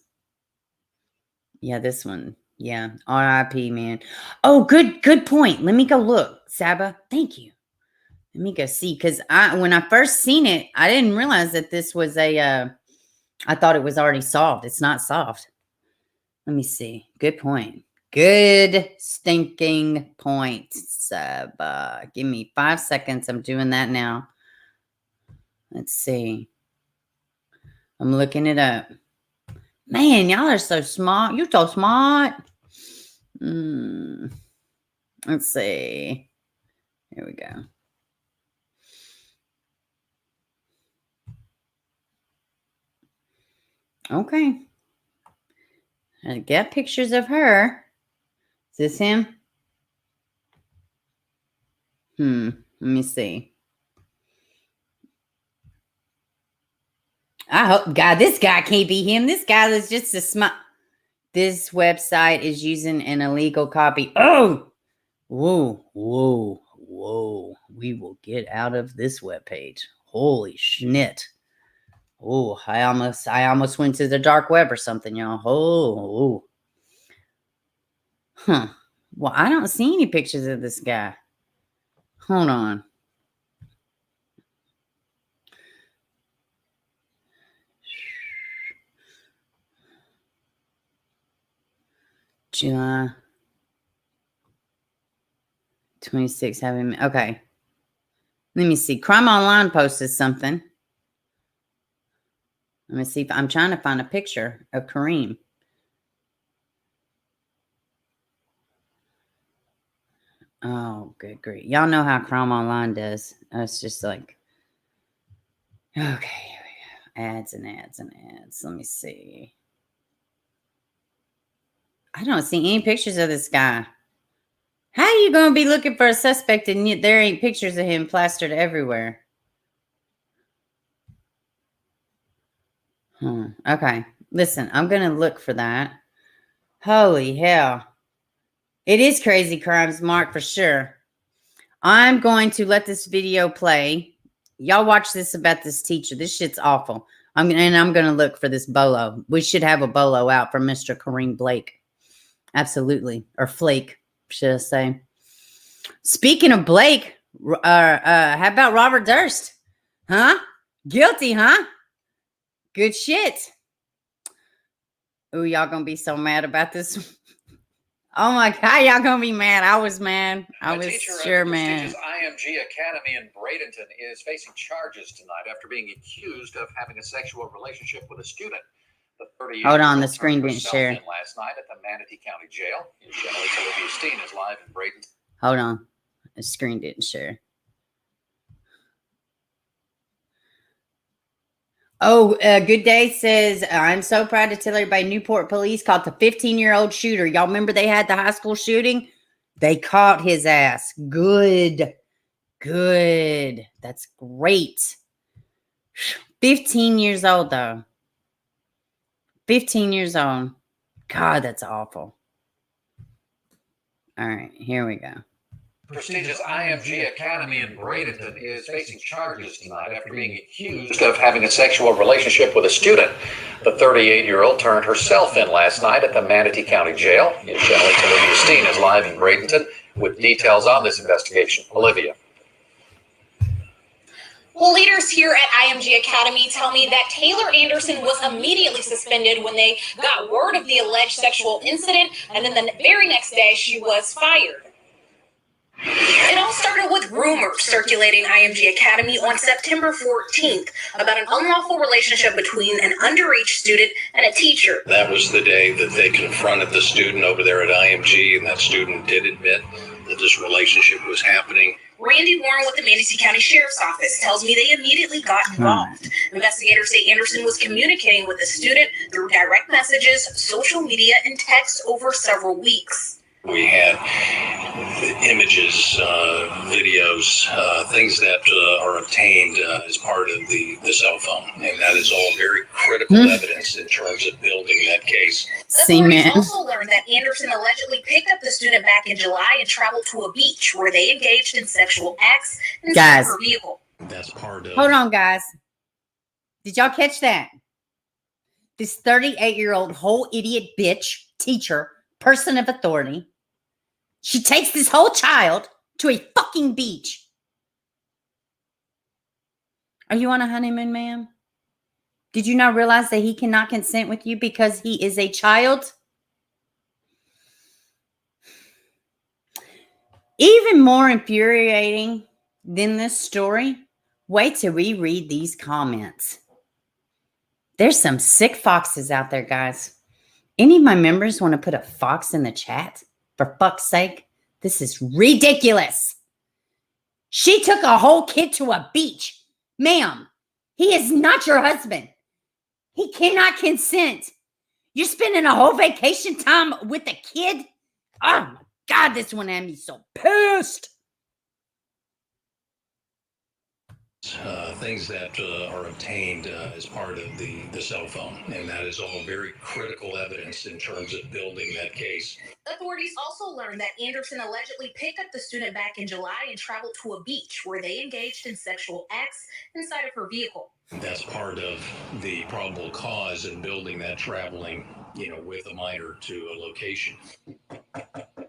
Yeah, this one. Yeah. R.I.P., man. Oh, good point. Let me go look, Saba. Thank you. Let me go see. Because when I first seen it, I didn't realize that this was I thought it was already solved. It's not solved. Let me see. Good point. Good stinking point, Saba. Give me 5 seconds. I'm doing that now. Let's see. I'm looking it up. Man, y'all are so smart. You're so smart. Let's see. Here we go. Okay. I got pictures of her. Is this him? Let me see. I hope, God, this guy can't be him. This guy is just a smart. This website is using an illegal copy. Oh! Whoa. We will get out of this webpage. Holy schnit. Oh, I almost went to the dark web or something, y'all. Oh. Huh. Well, I don't see any pictures of this guy. Hold on. July 26. Okay. Let me see. Crime Online posted something. Let me see if I'm trying to find a picture of Kareem. Oh, good grief. Y'all know how Crime Online does. It's just like, okay, here we go. Ads and ads and ads. Let me see. I don't see any pictures of this guy. How are you going to be looking for a suspect and yet there ain't pictures of him plastered everywhere? Okay. Listen, I'm going to look for that. Holy hell. It is Crazy Crimes, Mark, for sure. I'm going to let this video play. Y'all watch this about this teacher. This shit's awful. I'm going to look for this bolo. We should have a bolo out for Mr. Kareem Blake. Absolutely. Or Flake, should I say. Speaking of Blake, how about Robert Durst? Huh? Guilty, huh? Good shit. Ooh, y'all gonna be so mad about this. Oh my God, y'all gonna be mad. I was mad. I was sure mad. IMG Academy in Bradenton is facing charges tonight after being accused of having a sexual relationship with a student. Hold on, the screen didn't share. Last night at the Manatee County Jail. Olivia Steen is live in Bradenton. Hold on, the screen didn't share. Oh, Good Day says, I'm so proud to tell everybody Newport police caught the 15-year-old shooter. Y'all remember they had the high school shooting? They caught his ass. Good. That's great. 15 years old, though. 15 years old. God, that's awful. All right, here we go. Prestigious IMG Academy in Bradenton is facing charges tonight after being accused of having a sexual relationship with a student. The 38-year-old turned herself in last night at the Manatee County Jail. Olivia Steen is live in Bradenton with details on this investigation. Olivia. Well, leaders here at IMG Academy tell me that Taylor Anderson was immediately suspended when they got word of the alleged sexual incident, and then the very next day she was fired. It all started with rumors circulating IMG Academy on September 14th about an unlawful relationship between an underage student and a teacher. That was the day that they confronted the student over there at IMG, and that student did admit that this relationship was happening. Randy Warren with the Manatee County Sheriff's Office tells me they immediately got involved. Investigators say Anderson was communicating with the student through direct messages, social media, and text over several weeks. We had images, videos, things that are obtained as part of the cell phone. And that is all very critical evidence in terms of building that case. Authorities also learned that Anderson allegedly picked up the student back in July and traveled to a beach where they engaged in sexual acts inside her vehicle. That's part of... Hold on, guys. Did y'all catch that? This 38-year-old whole idiot bitch, teacher, person of authority, she takes this whole child to a fucking beach. Are you on a honeymoon, ma'am? Did you not realize that he cannot consent with you because he is a child? Even more infuriating than this story, wait till we read these comments. There's some sick foxes out there, guys. Any of my members want to put a fox in the chat? For fuck's sake, this is ridiculous. She took a whole kid to a beach. Ma'am, he is not your husband. He cannot consent. You're spending a whole vacation time with a kid? Oh my God, this one had me so pissed. Things that are obtained as part of the cell phone. And that is all very critical evidence in terms of building that case. Authorities also learned that Anderson allegedly picked up the student back in July and traveled to a beach where they engaged in sexual acts inside of her vehicle. That's part of the probable cause in building that traveling, with a minor to a location.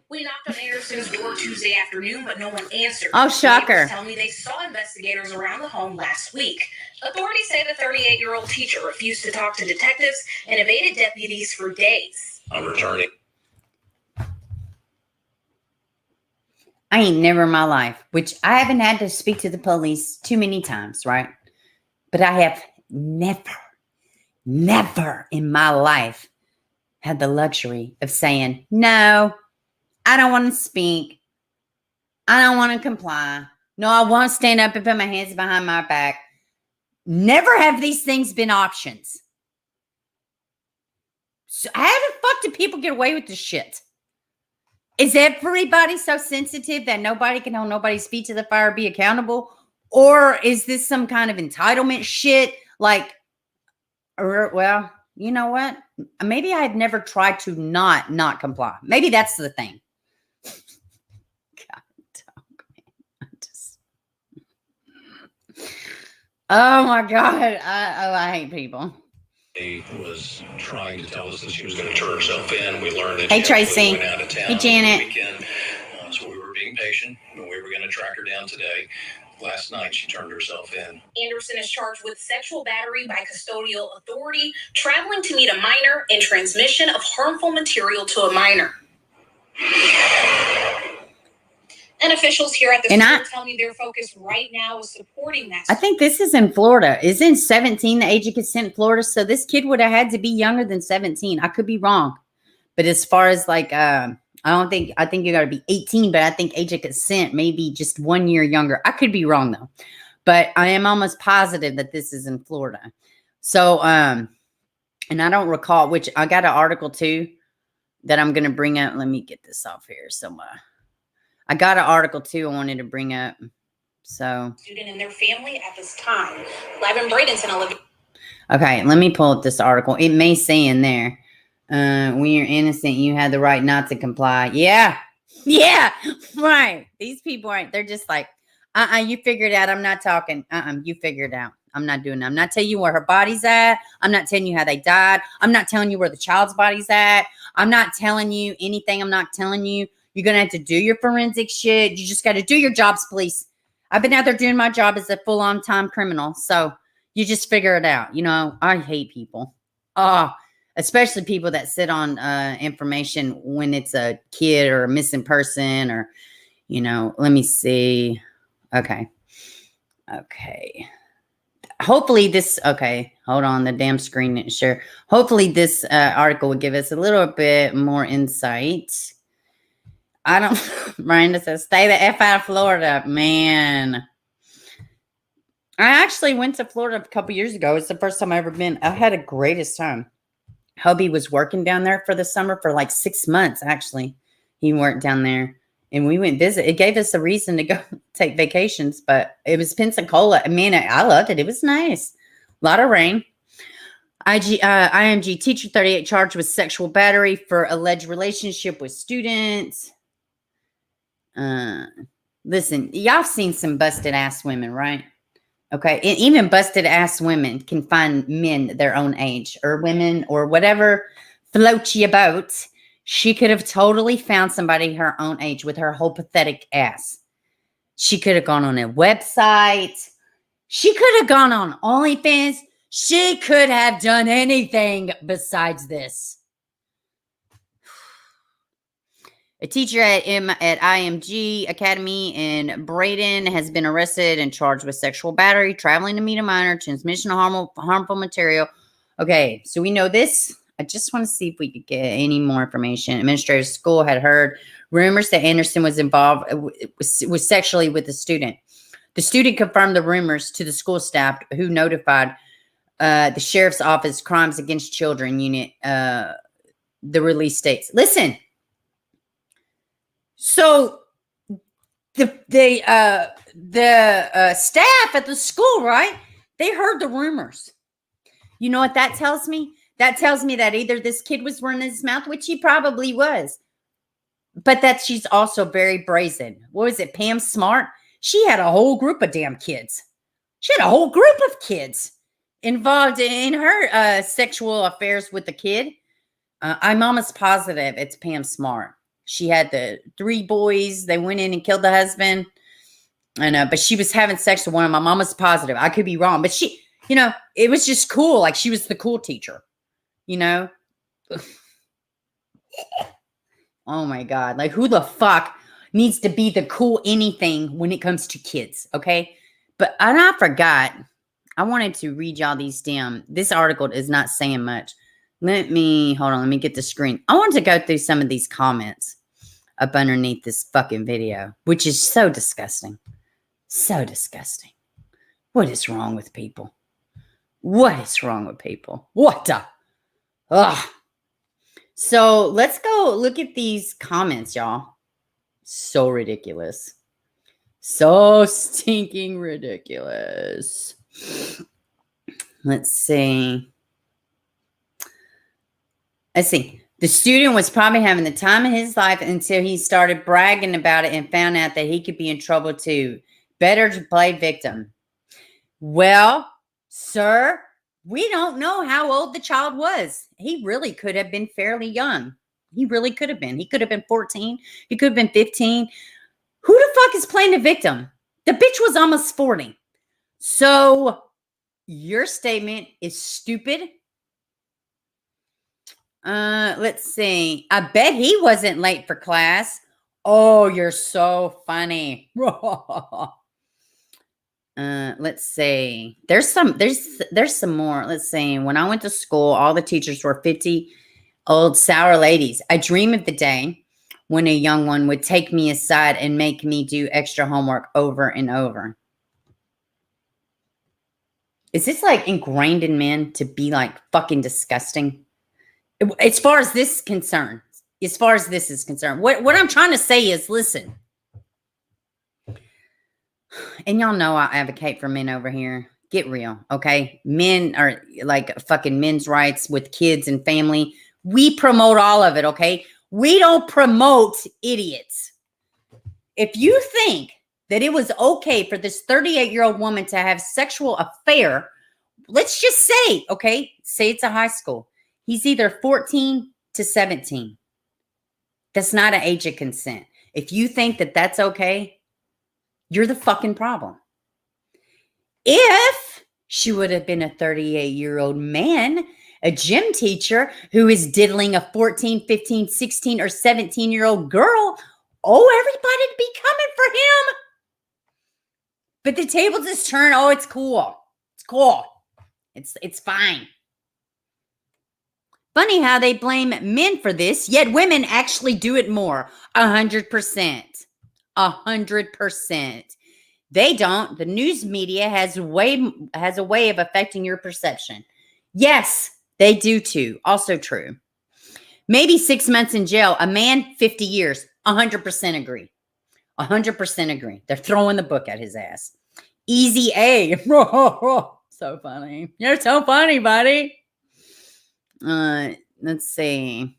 We knocked on Anderson's door Tuesday afternoon, but no one answered. Oh, shocker. Neighbors tell me they saw investigators around the home last week. Authorities say the 38-year-old teacher refused to talk to detectives and evaded deputies for days. I'm returning. I ain't never in my life, which I haven't had to speak to the police too many times, right? But I have never in my life had the luxury of saying, no, I don't want to speak. I don't want to comply. No, I won't stand up and put my hands behind my back. Never have these things been options. So how the fuck do people get away with this shit? Is everybody so sensitive that nobody can hold nobody's feet to the fire, be accountable? Or is this some kind of entitlement shit? Like, well, you know what? Maybe I've never tried to not comply. Maybe that's the thing. Oh my God. I hate people. He was trying to tell us that she was going to turn herself in. We learned that hey, she Tracy. went out of town hey, Janet. weekend. So we were being patient, and we were going to track her down today. Last night, she turned herself in. Anderson is charged with sexual battery by custodial authority, traveling to meet a minor, and transmission of harmful material to a minor. And officials here at the school tell me their focus right now is supporting that. I think this is in Florida. Isn't 17 the age of consent in Florida? So this kid would have had to be younger than 17. I could be wrong. But as far as like, I think you got to be 18, but I think age of consent may be just 1 year younger. I could be wrong though. But I am almost positive that this is in Florida. So, and I don't recall which, I got an article too that I'm going to bring up. Let me get this off here. So, I got an article too I wanted to bring up. So student and their family at this time. Lavin Bradenton, Olivia. Okay, let me pull up this article. It may say in there, when you're innocent, you have the right not to comply. Yeah, right. These people aren't. They're just like, you figure it out. I'm not talking. You figure it out. I'm not doing that. I'm not telling you where her body's at. I'm not telling you how they died. I'm not telling you where the child's body's at. I'm not telling you anything. I'm not telling you. You're going to have to do your forensic shit. You just got to do your jobs, please. I've been out there doing my job as a full-on time criminal. So you just figure it out. You know, I hate people. Especially people that sit on information when it's a kid or a missing person or, let me see. Okay. Hopefully this, hold on. The damn screen didn't share. Hopefully this article would give us a little bit more insight. Miranda says, stay the F out of Florida, man. I actually went to Florida a couple years ago. It's the first time I've ever been. I had the greatest time. Hubby was working down there for the summer for like 6 months, actually. He worked down there. And we went visit. It gave us a reason to go take vacations, but it was Pensacola. I mean, I loved it. It was nice. A lot of rain. IMG teacher 38 charged with sexual battery for alleged relationship with students. Listen, y'all seen some busted ass women, right? Okay. And even busted ass women can find men their own age or women or whatever floats your boat. She could have totally found somebody her own age with her whole pathetic ass. She could have gone on a website. She could have gone on OnlyFans. She could have done anything besides this. A teacher at IMG Academy in Broadening has been arrested and charged with sexual battery, traveling to meet a minor, transmission of harmful material. Okay, so we know this. I just want to see if we could get any more information. Administrative school had heard rumors that Anderson was involved was sexually with the student. The student confirmed the rumors to the school staff, who notified the sheriff's office crimes against children unit. The release states. Listen. So the staff at the school, right? They heard the rumors. You know what that tells me? That tells me that either this kid was running his mouth, which he probably was, but that she's also very brazen. What was it, Pam Smart? She had a whole group of damn kids. She had a whole group of kids involved in her sexual affairs with the kid. I'm almost positive it's Pam Smart. She had the 3 boys. They went in and killed the husband. And but she was having sex with one of them. My mama's positive. I could be wrong, but she, you know, it was just cool. Like she was the cool teacher. You know, oh my God, like who the fuck needs to be the cool anything when it comes to kids? Okay. But I forgot, I wanted to read y'all this article is not saying much. Hold on, let me get the screen. I wanted to go through some of these comments up underneath this fucking video, which is so disgusting. So disgusting. What is wrong with people? What is wrong with people? What the? Ugh. So let's go look at these comments, y'all. So ridiculous. So stinking ridiculous. Let's see. The student was probably having the time of his life until he started bragging about it and found out that he could be in trouble too. Better to play victim. Well, sir, we don't know how old the child was. He really could have been fairly young. He really could have been. He could have been 14. He could have been 15. Who the fuck is playing the victim? The bitch was almost 40. So your statement is stupid. Let's see. I bet he wasn't late for class. Oh, you're so funny. Let's see. There's some more. Let's see. When I went to school, all the teachers were 50 old sour ladies. I dream of the day when a young one would take me aside and make me do extra homework over and over. Is this like ingrained in men to be like fucking disgusting? As far as this is concerned, what I'm trying to say is, listen. And y'all know I advocate for men over here. Get real, okay? Men are like fucking men's rights with kids and family. We promote all of it, okay? We don't promote idiots. If you think that it was okay for this 38-year-old woman to have sexual affair, let's just say, okay, say it's a high school. He's either 14 to 17. That's not an age of consent. If you think that that's okay, you're the fucking problem. If she would have been a 38-year-old man, a gym teacher who is diddling a 14, 15, 16, or 17-year-old girl, everybody'd be coming for him. But the tables is turned. Oh, it's cool. It's cool. It's fine. Funny how they blame men for this, yet women actually do it more. 100%. 100%. They don't. The news media has a way of affecting your perception. Yes, they do too. Also true. Maybe 6 months in jail. A man, 50 years. 100% agree. 100% agree. They're throwing the book at his ass. Easy A. So funny. You're so funny, buddy. Let's see.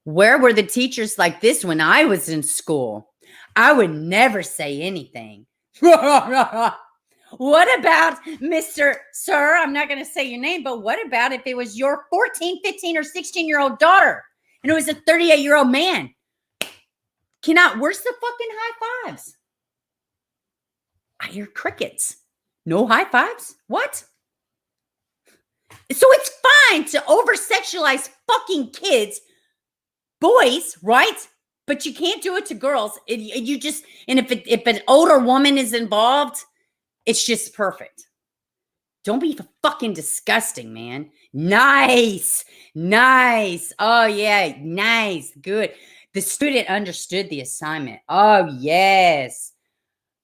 Where were the teachers like this when I was in school? I would never say anything. What about Mr. Sir? I'm not going to say your name, but what about if it was your 14, 15, or 16-year-old daughter and it was a 38-year-old man? Where's the fucking high fives? I hear crickets. No high fives? What? So it's fine to over-sexualize fucking kids, boys, right? But you can't do it to girls. And if an older woman is involved, it's just perfect. Don't be fucking disgusting, man. Nice. Oh, yeah. Nice. Good. The student understood the assignment. Oh, yes.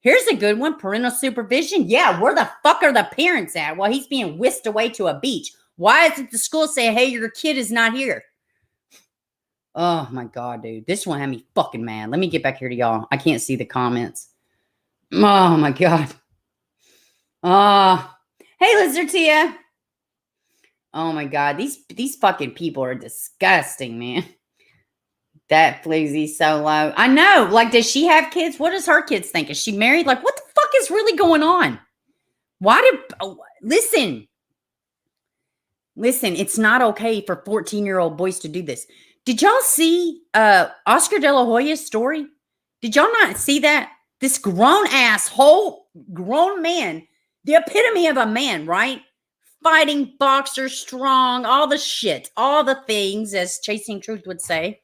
Here's a good one. Parental supervision. Yeah, where the fuck are the parents at while he's being whisked away to a beach? Why isn't the school saying, hey, your kid is not here? Oh, my God, dude. This one had me fucking mad. Let me get back here to y'all. I can't see the comments. Oh, my God. Hey, Lizard Tia. Oh, my God. These fucking people are disgusting, man. That floozy so low. I know. Like, does she have kids? What does her kids think? Is she married? Like, what the fuck is really going on? Listen, it's not okay for 14-year-old boys to do this. Did y'all see Oscar De La Hoya's story? Did y'all not see that? This grown man, the epitome of a man, right? Fighting boxer, strong, all the shit, all the things, as Chasing Truth would say.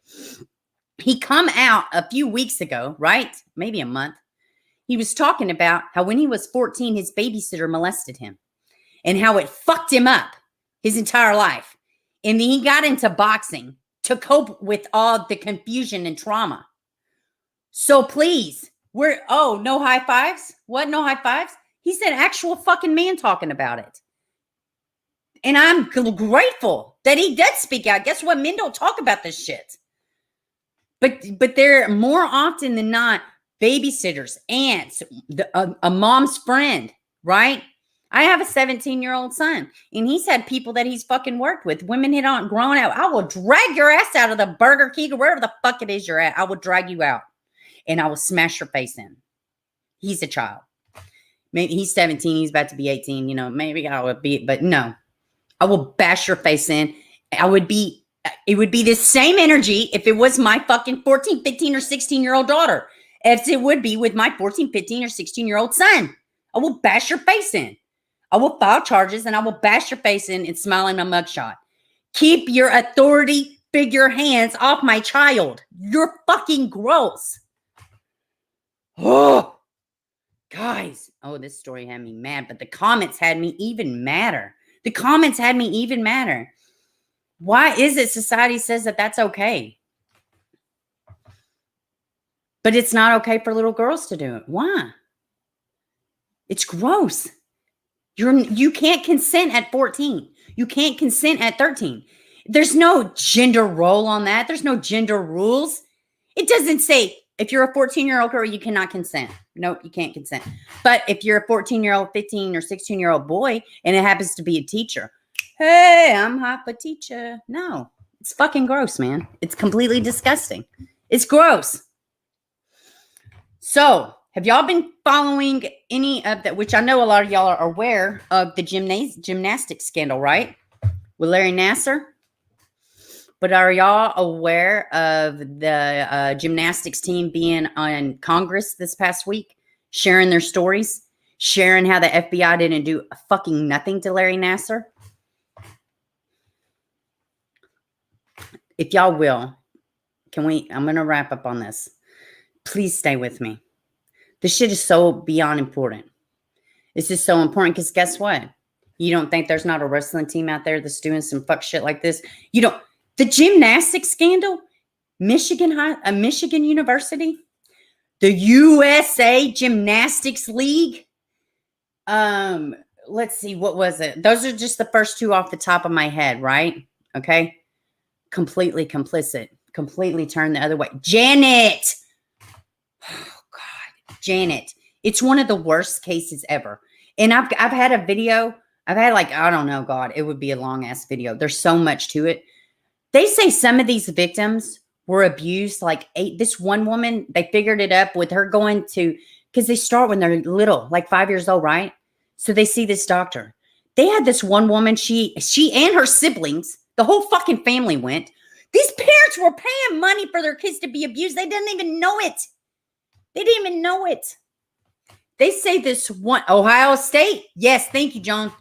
He come out a few weeks ago, right? Maybe a month. He was talking about how when he was 14, his babysitter molested him and how it fucked him up his entire life. And then he got into boxing to cope with all the confusion and trauma. So please, no high fives? What? No high fives? He's an actual fucking man talking about it. And I'm grateful that he did speak out. Guess what? Men don't talk about this shit. But they're more often than not babysitters, aunts, a mom's friend, right? I have a 17-year-old son, and he's had people that he's fucking worked with. Women that aren't grown out. I will drag your ass out of the Burger King or wherever the fuck it is you're at. I will drag you out, and I will smash your face in. He's a child. Maybe he's 17. He's about to be 18. You know, maybe I would be, but no. I will bash your face in. It would be the same energy if it was my fucking 14, 15, or 16-year-old daughter as it would be with my 14, 15, or 16-year-old son. I will bash your face in. I will file charges and I will bash your face in and smile in my mugshot. Keep your authority figure hands off my child. You're fucking gross. Oh, guys. Oh, this story had me mad, but the comments had me even madder. Why is it society says that that's okay? But it's not okay for little girls to do it. Why? It's gross. You can't consent at 14. You can't consent at 13. There's no gender role on that. There's no gender rules. It doesn't say if you're a 14-year-old girl, you cannot consent. Nope, you can't consent. But if you're a 14-year-old, 15, or 16-year-old boy, and it happens to be a teacher, hey, I'm hot for teacher. No, it's fucking gross, man. It's completely disgusting. It's gross. So, have y'all been following any of that, which I know a lot of y'all are aware of the gymnastics scandal, right? With Larry Nassar. But are y'all aware of the gymnastics team being on Congress this past week, sharing their stories, sharing how the FBI didn't do fucking nothing to Larry Nassar? If y'all will, I'm going to wrap up on this. Please stay with me. This shit is so beyond important. This is so important because guess what? You don't think there's not a wrestling team out there that's doing some fuck shit like this? The gymnastics scandal, Michigan University, the USA Gymnastics League. Let's see, what was it? Those are just the first two off the top of my head, right? Okay. completely complicit, completely turned the other way. Janet. Oh God, Janet. It's one of the worst cases ever. And I've had a video. I've had like, I don't know, God, it would be a long ass video. There's so much to it. They say some of these victims were abused. Like this one woman, they figured it up with her going to, because they start when they're little, like 5 years old, right? So they see this doctor. They had this one woman, she and her siblings, the whole fucking family went. These parents were paying money for their kids to be abused. They didn't even know it. They didn't even know it. They say this one, Ohio State. Yes, thank you, John.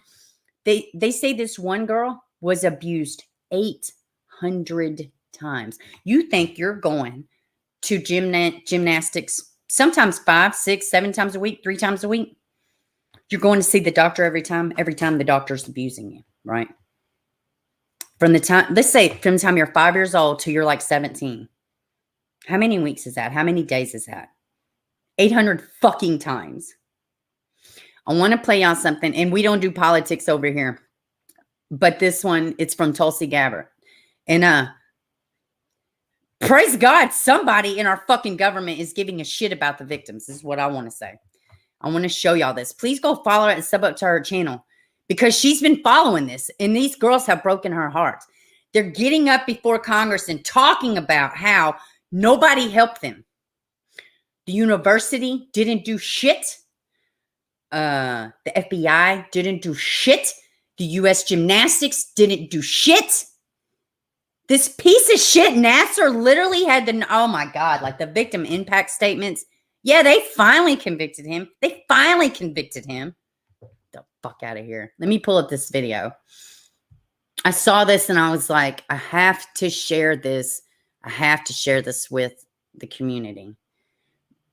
They say this one girl was abused 800 times. You think you're going to gymnastics sometimes 5, 6, 7 times a week, 3 times a week. You're going to see the doctor every time the doctor's abusing you, right? From the time, let's say from the time you're 5 years old to you're like 17. How many weeks is that? How many days is that? 800 fucking times. I want to play y'all something, and we don't do politics over here. But this one, it's from Tulsi Gabbard. And praise God, somebody in our fucking government is giving a shit about the victims. This is what I want to say. I want to show y'all this. Please go follow her and sub up to her channel because she's been following this, and these girls have broken her heart. They're getting up before Congress and talking about how nobody helped them. The university didn't do shit. The FBI didn't do shit. The U.S. Gymnastics didn't do shit. This piece of shit, Nassar literally had the, oh my God, like the victim impact statements. Yeah, they finally convicted him. The fuck out of here. Let me pull up this video. I saw this and I was like, I have to share this. I have to share this with the community.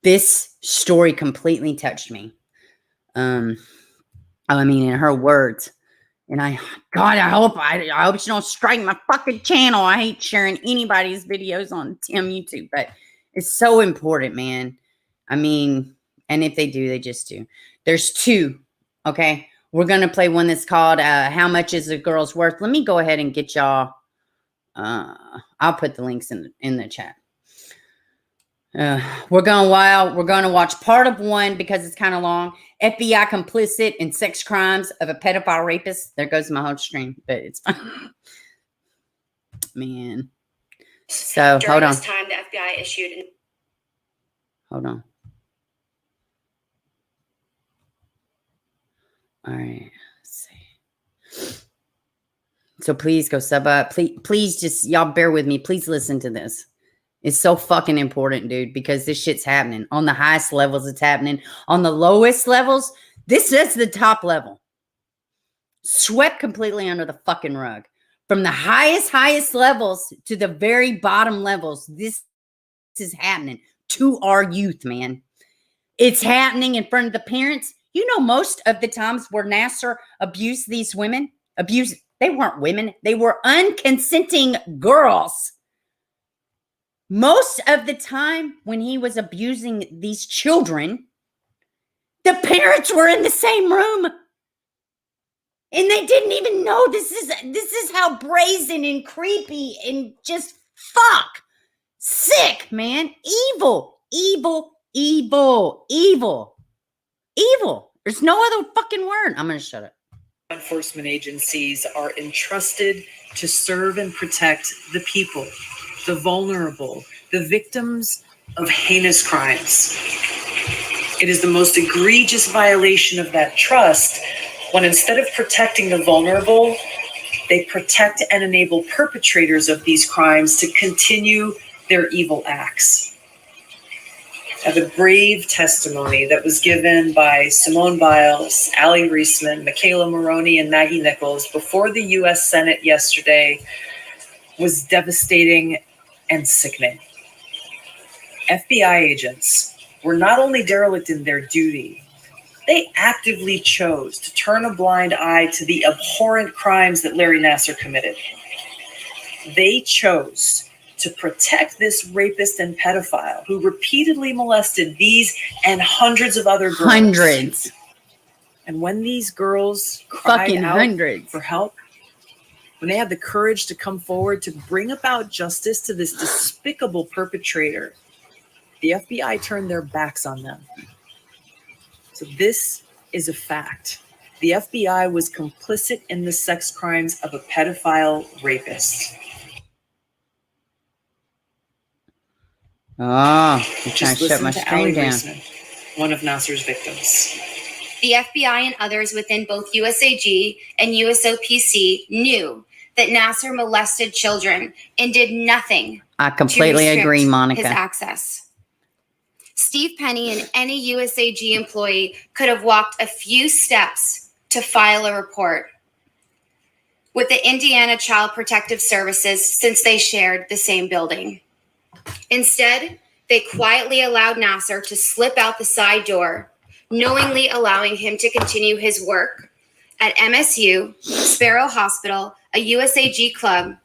This story completely touched me. I mean, in her words. And I hope she don't strike my fucking channel. I hate sharing anybody's videos on YouTube, but it's so important, man. I mean, and if they do, they just do. There's 2, okay? We're going to play one that's called How Much Is a Girl's Worth? Let me go ahead and get y'all. I'll put the links in the chat. We're going to watch part of 1 because it's kind of long. FBI complicit in sex crimes of a pedophile rapist. There goes my whole stream, but it's fine. Man. So During hold on. this time, the FBI issued. Hold on. All right. Let's see. So please go sub up. Please just, y'all bear with me. Please listen to this. It's so fucking important, dude, because this shit's happening. On the highest levels, it's happening. On the lowest levels, this is the top level. Swept completely under the fucking rug. From the highest levels to the very bottom levels, this is happening to our youth, man. It's happening in front of the parents. You know, most of the times where Nassar abused these women, they weren't women. They were unconsenting girls. Most of the time when he was abusing these children, the parents were in the same room. And they didn't even know. This is how brazen and creepy and just fuck. Sick, man. Evil. There's no other fucking word. I'm going to shut up. Law enforcement agencies are entrusted to serve and protect the people, the vulnerable, the victims of heinous crimes. It is the most egregious violation of that trust when instead of protecting the vulnerable, they protect and enable perpetrators of these crimes to continue their evil acts. Now, the brave testimony that was given by Simone Biles, Allie Reisman, Michaela Maroney, and Maggie Nichols before the U.S. Senate yesterday was devastating and sickening. FBI agents were not only derelict in their duty, they actively chose to turn a blind eye to the abhorrent crimes that Larry Nassar committed. They chose to protect this rapist and pedophile who repeatedly molested these and hundreds of other girls. Hundreds. And when these girls cried fucking out hundreds for help, when they had the courage to come forward to bring about justice to this despicable perpetrator, the FBI turned their backs on them. So this is a fact. The FBI was complicit in the sex crimes of a pedophile rapist. Oh, I'm trying Just to shut my listen to Ali screen down. Raceman, one of Nasser's victims. The FBI and others within both USAG and USOPC knew that Nasser molested children and did nothing. I completely to agree, restrict Monica. His access. Steve Penny and any USAG employee could have walked a few steps to file a report with the Indiana Child Protective Services since they shared the same building. Instead, they quietly allowed Nasser to slip out the side door, knowingly allowing him to continue his work at MSU, Sparrow Hospital, a USAG club,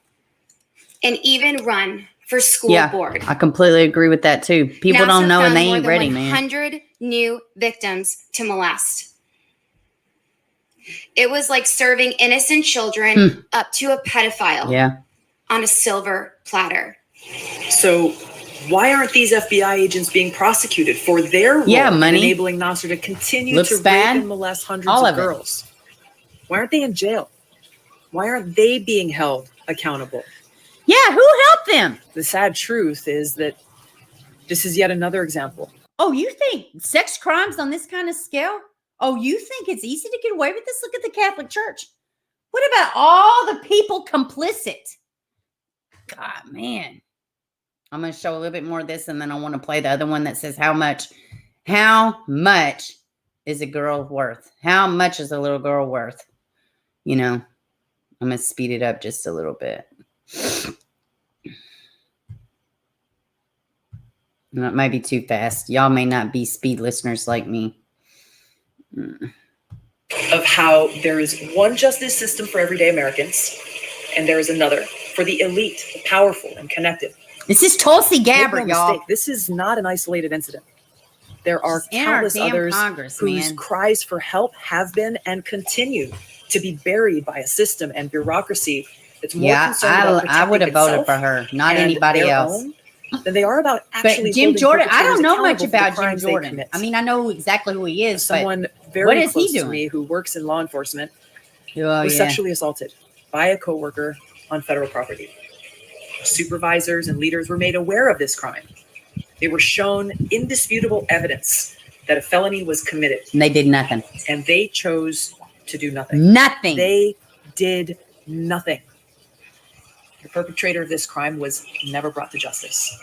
and even run for school board. I completely agree with that too. People don't know and they ain't ready, man. 100 new victims to molest. It was like serving innocent children up to a pedophile on a silver platter. So why aren't these FBI agents being prosecuted for their role in enabling Nasser to continue to rape and molest hundreds of girls? Why aren't they in jail? Why aren't they being held accountable? Yeah, who helped them? The sad truth is that this is yet another example. Oh, you think sex crimes on this kind of scale? Oh, you think it's easy to get away with this? Look at the Catholic Church. What about all the people complicit? God, man. I'm going to show a little bit more of this, and then I want to play the other one that says how much is a girl worth? How much is a little girl worth? You know, I'm going to speed it up just a little bit. That might be too fast. Y'all may not be speed listeners like me. Of how there is one justice system for everyday Americans, and there is another for the elite, the powerful, and connected. This is Tulsi Gabbard, y'all. Mistake, this is not an isolated incident. There are countless others whose cries for help have been and continue to be buried by a system and bureaucracy that's more concerned about protecting I would have voted for her, not anybody else. Than they are about actually. But Jim Jordan, I don't know much about Jim Jordan. I mean, I know exactly who he is. Someone very close to me who works in law enforcement was sexually assaulted by a coworker on federal property. Supervisors and leaders were made aware of this crime. They were shown indisputable evidence that a felony was committed. And they did nothing. And they chose to do nothing. Nothing. They did nothing. The perpetrator of this crime was never brought to justice.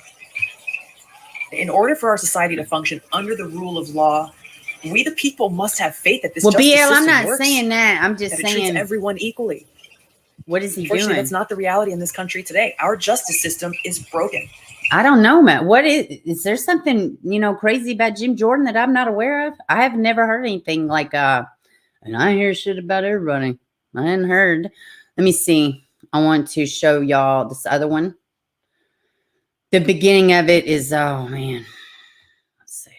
In order for our society to function under the rule of law, we the people must have faith that this justice system works. I'm not saying that. I'm just saying it treats everyone equally. What is he doing? doing? That's not the reality in this country today. Our justice system is broken. I don't know, Matt. What is there something, crazy about Jim Jordan that I'm not aware of? I have never heard anything like, and I hear shit about everybody. I hadn't heard. Let me see. I want to show y'all this other one. The beginning of it is, oh man. Let's see.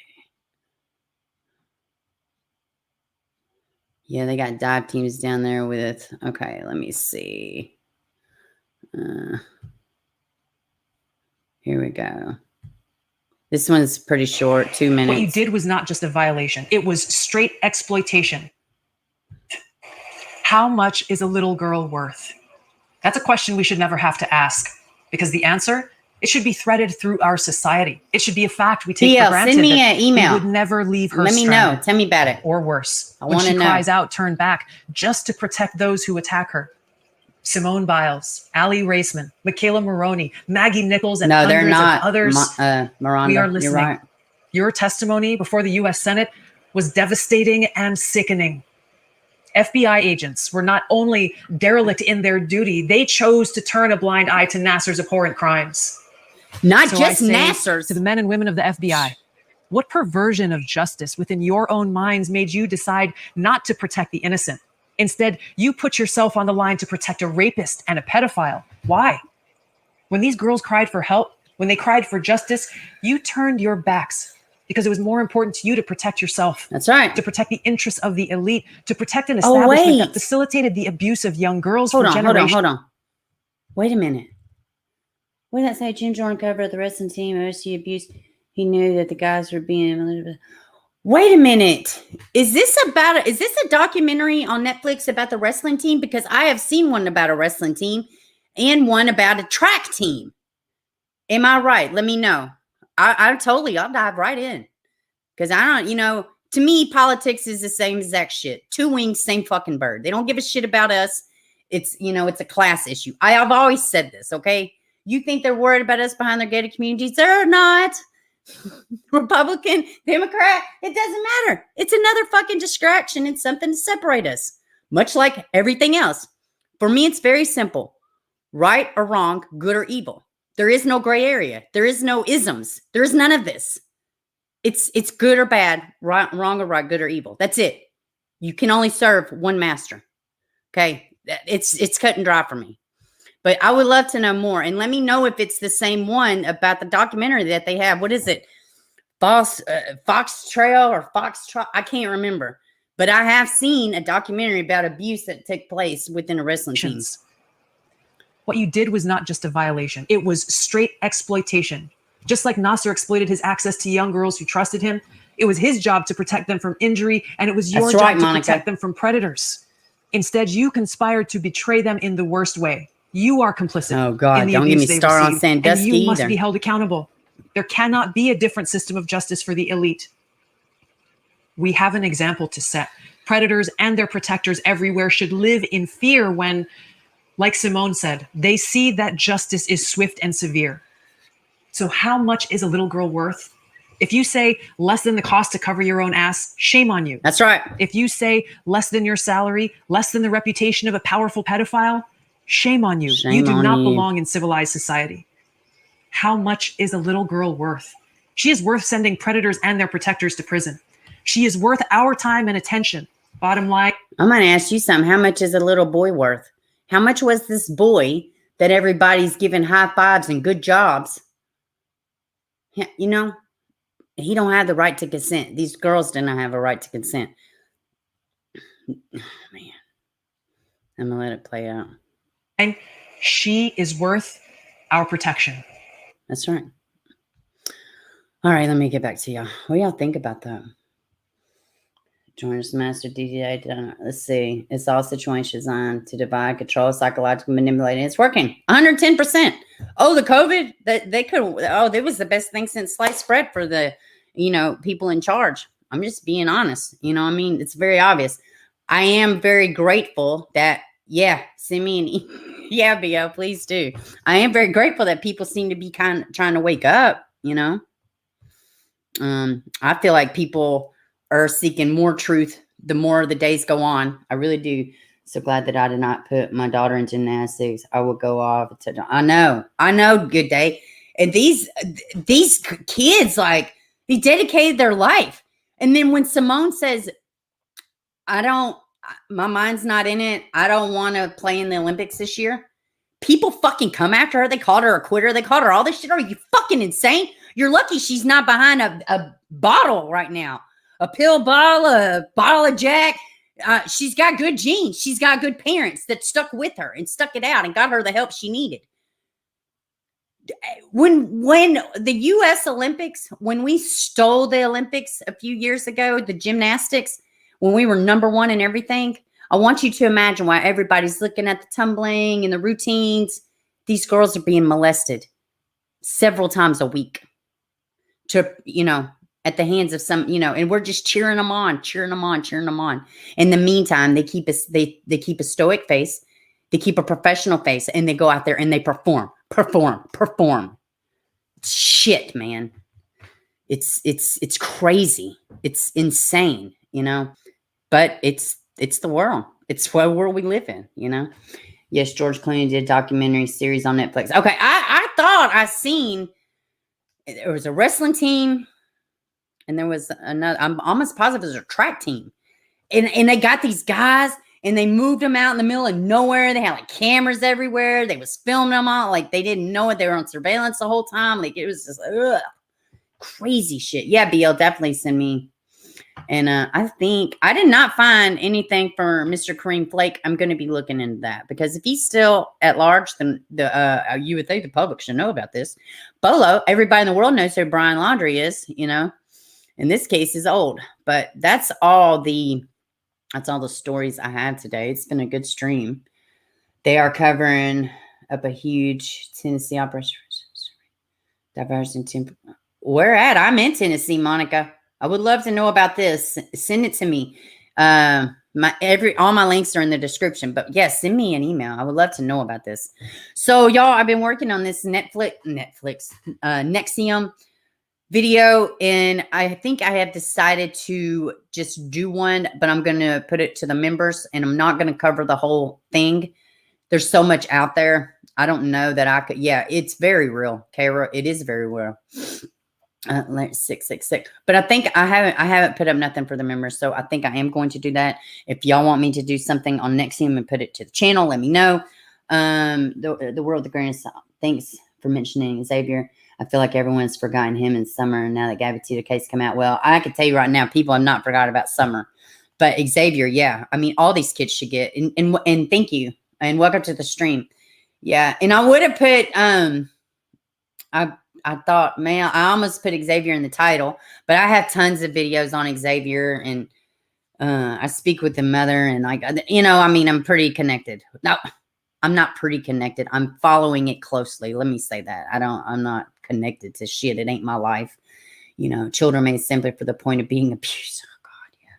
Yeah, they got dive teams down there with, okay, let me see. Here we go. This one's pretty short, 2 minutes. What you did was not just a violation. It was straight exploitation. How much is a little girl worth? That's a question we should never have to ask, because the answer, it should be threaded through our society. It should be a fact we take for granted. Send me an email. We would never leave her Let me know. Tell me about it. Or worse. I when want to she know. cries out, turn back, just to protect those who attack her. Simone Biles, Ali Raceman, Michaela Maroney, Maggie Nichols, and hundreds of others. Miranda, we are listening. You're right. Your testimony before the U.S. Senate was devastating and sickening. FBI agents were not only derelict in their duty, they chose to turn a blind eye to Nasser's abhorrent crimes. Not So just I say Nasser's. to the men and women of the FBI, what perversion of justice within your own minds made you decide not to protect the innocent? Instead, you put yourself on the line to protect a rapist and a pedophile. Why? When these girls cried for help, when they cried for justice, you turned your backs because it was more important to you to protect yourself. That's right. To protect the interests of the elite, to protect an Oh, establishment that wait. facilitated the abuse of young girls Hold for on, generations. hold on. Wait a minute. What did that say? Jim Jordan cover of the wrestling team, OC abuse. He knew that the guys were being. Wait a minute. Is this a documentary on Netflix about the wrestling team? Because I have seen one about a wrestling team and one about a track team. Am I right? Let me know. I'll dive right in. Because I don't, to me, politics is the same exact shit. Two wings, same fucking bird. They don't give a shit about us. It's, it's a class issue. I've always said this, okay? You think they're worried about us behind their gated communities? They're not. Republican, Democrat, it doesn't matter. It's another fucking distraction. It's something to separate us, much like everything else. For me, it's very simple. Right or wrong, good or evil. There is no gray area. There is no isms. There is none of this. It's good or bad, right, wrong or right, good or evil. That's it. You can only serve one master. Okay? It's cut and dry for me. But I would love to know more. And let me know if it's the same one about the documentary that they have. What is it? Fox Trail or Fox Trail? I can't remember. But I have seen a documentary about abuse that took place within a wrestling team. What you did was not just a violation. It was straight exploitation. Just like Nasser exploited his access to young girls who trusted him, it was his job to protect them from injury, and it was your job to protect them from predators. Instead, you conspired to betray them in the worst way. You are complicit. Oh, God, don't get me started on Sandusky and you must either. be held accountable. There cannot be a different system of justice for the elite. We have an example to set. Predators and their protectors everywhere should live in fear when, like Simone said, they see that justice is swift and severe. So how much is a little girl worth? If you say less than the cost to cover your own ass, shame on you. That's right. If you say less than your salary, less than the reputation of a powerful pedophile, shame on you. You do not belong in civilized society. How much is a little girl worth? She is worth sending predators and their protectors to prison. She is worth our time and attention. Bottom line. I'm going to ask you something. How much is a little boy worth? How much was this boy that everybody's giving high fives and good jobs? He don't have the right to consent. These girls do not have a right to consent. Man, I'm going to let it play out. And she is worth our protection. That's right. All right, let me get back to y'all. What do y'all think about that? Join us, Master DDA. Let's see. It's all situations designed to divide, control, psychological manipulating. It's working 110%. Oh, the COVID that they could. Oh, that was the best thing since sliced bread for the, people in charge. I'm just being honest. It's very obvious. I am very grateful that. Yeah, send me an yeah, BO, please do. I am very grateful that people seem to be kind of trying to wake up. I feel like people are seeking more truth the more the days go on. I really do. So glad that I did not put my daughter in gymnastics. I would go off. I know, good day. And these kids, they dedicated their life. And then when Simone says, my mind's not in it, I don't want to play in the Olympics this year, people fucking come after her. They called her a quitter. They called her all this shit. Are you fucking insane? You're lucky she's not behind a bottle right now. A pill bottle, a bottle of Jack. She's got good genes. She's got good parents that stuck with her and stuck it out and got her the help she needed. When the U.S. Olympics, when we stole the Olympics a few years ago, the gymnastics, when we were number one in everything, I want you to imagine why everybody's looking at the tumbling and the routines. These girls are being molested several times a week at the hands of some, and we're just cheering them on. In the meantime, they keep a stoic face. They keep a professional face, and they go out there and they perform. Shit, man. It's crazy. It's insane, but it's the world. It's what world we live in, Yes, George Clooney did a documentary series on Netflix. Okay, I thought I seen there was a wrestling team and there was another, I'm almost positive it was a track team. And they got these guys and they moved them out in the middle of nowhere. They had cameras everywhere. They was filming them all. They didn't know it. They were on surveillance the whole time. It was just, crazy shit. Yeah, BL, definitely send me. And I think I did not find anything for Mr. Kareem Flake. I'm going to be looking into that, because if he's still at large, then you would think the public should know about this. Bolo, everybody in the world knows who Brian Laundrie is, you know. In this case, is old, but that's all the stories I had today. It's been a good stream. They are covering up a huge Tennessee operation. Diversion. Where at? I'm in Tennessee, Monica. I would love to know about this. Send it to me. All my links are in the description, but yes, send me an email. I would love to know about this. So y'all, I've been working on this Nexium video, and I think I have decided to just do one, but I'm going to put it to the members, and I'm not going to cover the whole thing. There's so much out there. I don't know that I could. Yeah, it's very real, Kara. It is very real. 666. But I think I haven't put up nothing for the members, so I think I am going to do that. If y'all want me to do something on Nexium and put it to the channel, let me know. The world, the greatest. Thanks for mentioning Xavier. I feel like everyone's forgotten him in Summer, and now that Gabby Tito case come out. Well, I can tell you right now, people have not forgot about Summer, but Xavier, yeah. I mean, all these kids should get. And thank you, and welcome to the stream. Yeah, and I would have put I thought, man, I almost put Xavier in the title, but I have tons of videos on Xavier, and I speak with the mother, and like, you know, I mean, I'm pretty connected. No, I'm not pretty connected. I'm following it closely. Let me say that. I'm not connected to shit. It ain't my life. You know, children made simply for the point of being abused. Oh God, yeah.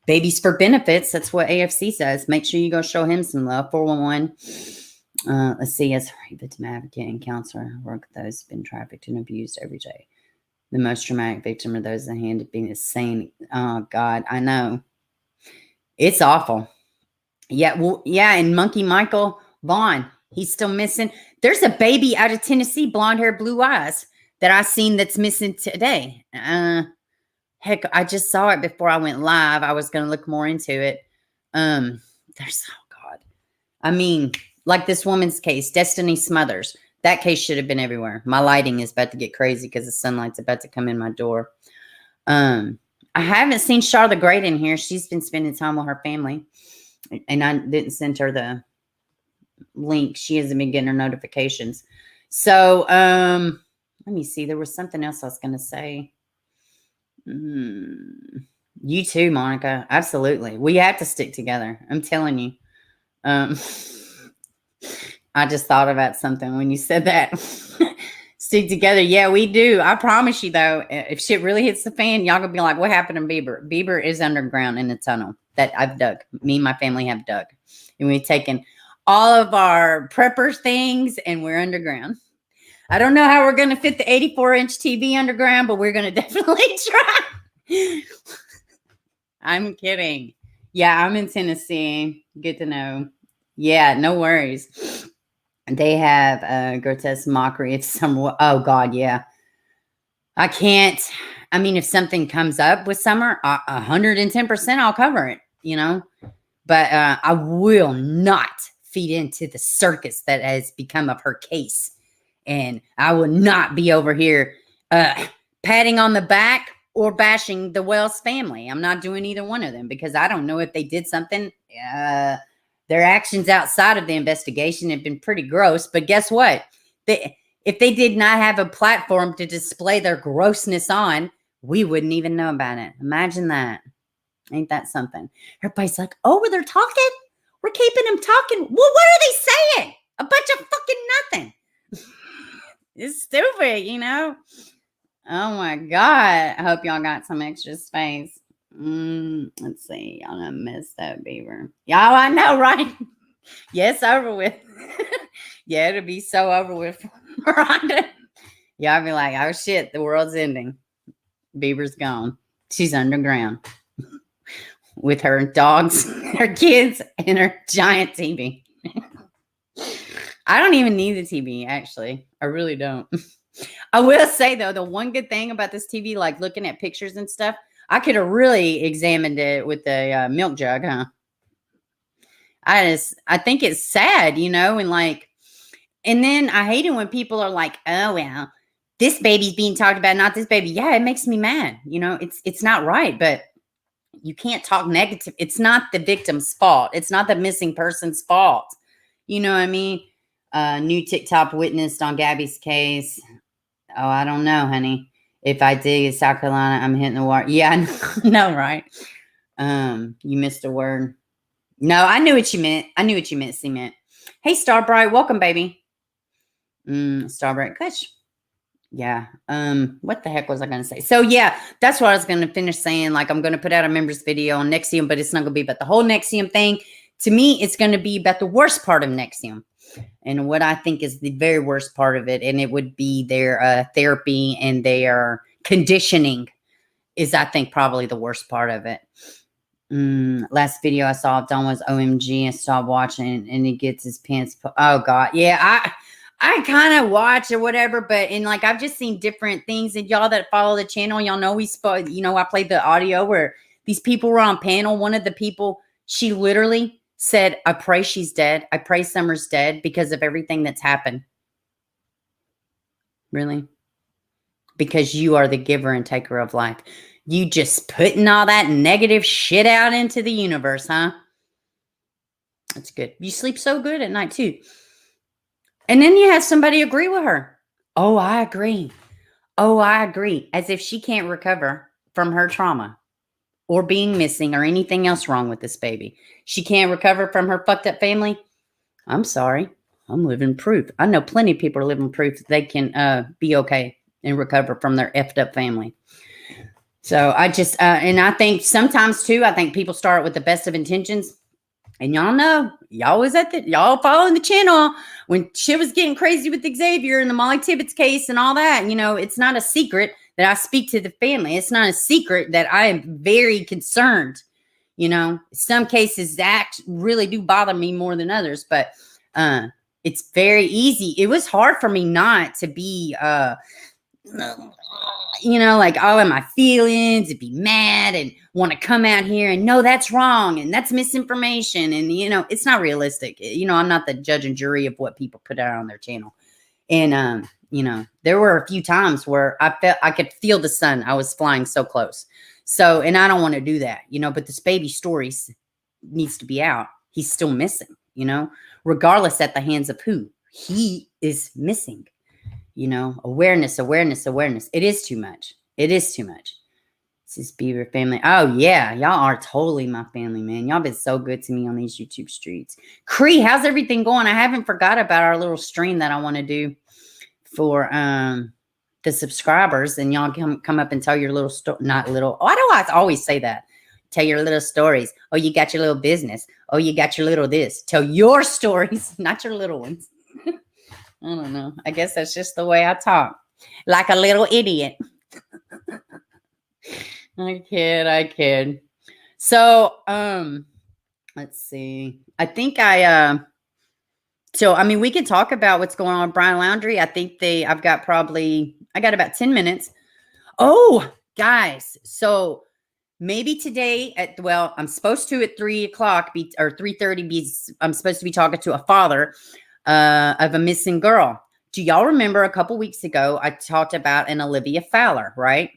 Babies for benefits. That's what AFC says. Make sure you go show him some love. 411. Let's see, as a victim advocate and counselor, work with those who've been trafficked and abused every day. The most traumatic victim are those that hand being insane. Oh God, I know. It's awful. Yeah, well, yeah, and Monkey Michael Vaughn, he's still missing. There's a baby out of Tennessee, blonde hair, blue eyes, that I seen that's missing today. Heck, I just saw it before I went live. I was gonna look more into it. There's, oh God. I mean, like this woman's case, Destini Smothers. That case should have been everywhere. My lighting is about to get crazy because the sunlight's about to come in my door. I haven't seen Char the Great in here. She's been spending time with her family. And I didn't send her the link. She hasn't been getting her notifications. So, let me see. There was something else I was going to say. You too, Monica. Absolutely. We have to stick together. I'm telling you. I just thought about something when you said that. Stick together. Yeah, we do. I promise you, though, if shit really hits the fan, y'all gonna be like, what happened to Bieber? Bieber is underground in a tunnel that I've dug. Me and my family have dug. And we've taken all of our prepper things, and we're underground. I don't know how we're going to fit the 84-inch TV underground, but we're going to definitely try. I'm kidding. Yeah, I'm in Tennessee. Good to know. Yeah, no worries. They have grotesque mockery of some. Oh God, yeah. I can't. I mean, if something comes up with Summer, 110%, I'll cover it. You know, but I will not feed into the circus that has become of her case, and I will not be over here patting on the back or bashing the Wells family. I'm not doing either one of them because I don't know if they did something. Their actions outside of the investigation have been pretty gross, but guess what? If they did not have a platform to display their grossness on, we wouldn't even know about it. Imagine that. Ain't that something? Everybody's like, oh, they're talking? We're keeping them talking. Well, what are they saying? A bunch of fucking nothing. It's stupid, you know? Oh my God. I hope y'all got some extra space. Let's see. Y'all done messed up, Beaver. Y'all, I know, right? Yes, over with. Yeah, it'll be so over with for Rhonda. Y'all be like, oh shit, the world's ending. Beaver's gone. She's underground with her dogs, her kids, and her giant TV. I don't even need the TV, actually. I really don't. I will say, though, the one good thing about this TV, like looking at pictures and stuff, I could have really examined it with the milk jug, huh? I think it's sad, you know, and then I hate it when people are like, oh, well, this baby's being talked about, not this baby. Yeah, it makes me mad. You know, it's not right, but you can't talk negative. It's not the victim's fault. It's not the missing person's fault. You know what I mean? New TikTok witnessed on Gabby's case. Oh, I don't know, honey. If I dig in South Carolina, I'm hitting the water. Yeah, I know, right? You missed a word. No, I knew what you meant. I knew what you meant, Cement. Hey, Starbright, welcome, baby. Starbright, gosh. Yeah. What the heck was I going to say? So yeah, that's what I was going to finish saying. Like, I'm going to put out a members video on NXIVM, but it's not going to be about the whole NXIVM thing. To me, it's going to be about the worst part of NXIVM and what I think is the very worst part of it. And it would be their therapy and their conditioning is, I think, probably the worst part of it. Last video I saw of Don was OMG. I stopped watching and he gets his pants put. Oh God. Yeah. I kind of watch or whatever, but like I've just seen different things. And y'all that follow the channel, y'all know I played the audio where these people were on panel. One of the people, she literally said, I pray she's dead. I pray Summer's dead because of everything that's happened. Really? Because you are the giver and taker of life. You just putting all that negative shit out into the universe, huh? That's good. You sleep so good at night too. And then you have somebody agree with her. Oh, I agree. Oh, I agree. As if she can't recover from her trauma or being missing or anything else wrong with this baby. She can't recover from her fucked up family. I'm sorry. I'm living proof. I know plenty of people are living proof that they can be okay and recover from their effed up family. So I just, and I think sometimes too, I think people start with the best of intentions. And y'all know, y'all following the channel when shit was getting crazy with Xavier and the Molly Tibbetts case and all that. You know, it's not a secret that I speak to the family. It's not a secret that I am very concerned. You know, some cases that really do bother me more than others, but it's very easy. It was hard for me not to be, like all in my feelings and be mad and want to come out here and no, that's wrong and that's misinformation. And, it's not realistic. I'm not the judge and jury of what people put out on their channel. And, there were a few times where I felt I could feel the sun. I was flying so close. So, and I don't want to do that, but this baby story needs to be out. He's still missing, regardless at the hands of who he is missing. Awareness. It is too much. This is Beaver family. Oh yeah. Y'all are totally my family, man. Y'all been so good to me on these YouTube streets. Cree, how's everything going? I haven't forgot about our little stream that I want to do for, the subscribers, and y'all come up and tell your little story. Not little. Why do I always say that? Tell your little stories. Oh, you got your little business. Oh, you got your little this. Tell your stories, not your little ones. I don't know. I guess that's just the way I talk. Like a little idiot. I kid. So, let's see. I think we can talk about what's going on with Brian Laundrie. I think I got about 10 minutes. Oh, guys. So maybe today I'm supposed to at 3:00 or 3:30 I'm supposed to be talking to a father of a missing girl. Do y'all remember a couple weeks ago, I talked about an Olivia Fowler, right?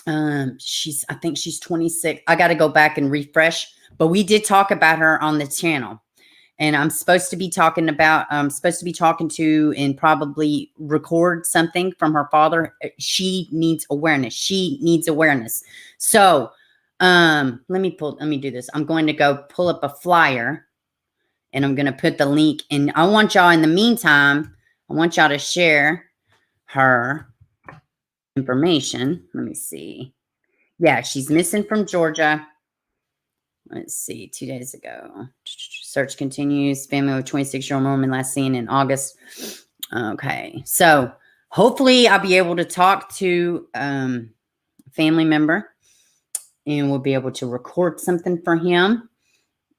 I think she's 26. I got to go back and refresh, but we did talk about her on the channel. And I'm supposed to be talking to and probably record something from her father. She needs awareness. So, let me do this. I'm going to go pull up a flyer and I'm going to put the link. And I want y'all, in the meantime, to share her information. Let me see. Yeah, she's missing from Georgia. Let's see, 2 days ago. Search continues. Family of 26-year-old woman last seen in August. Okay, so hopefully I'll be able to talk to a family member and we'll be able to record something for him.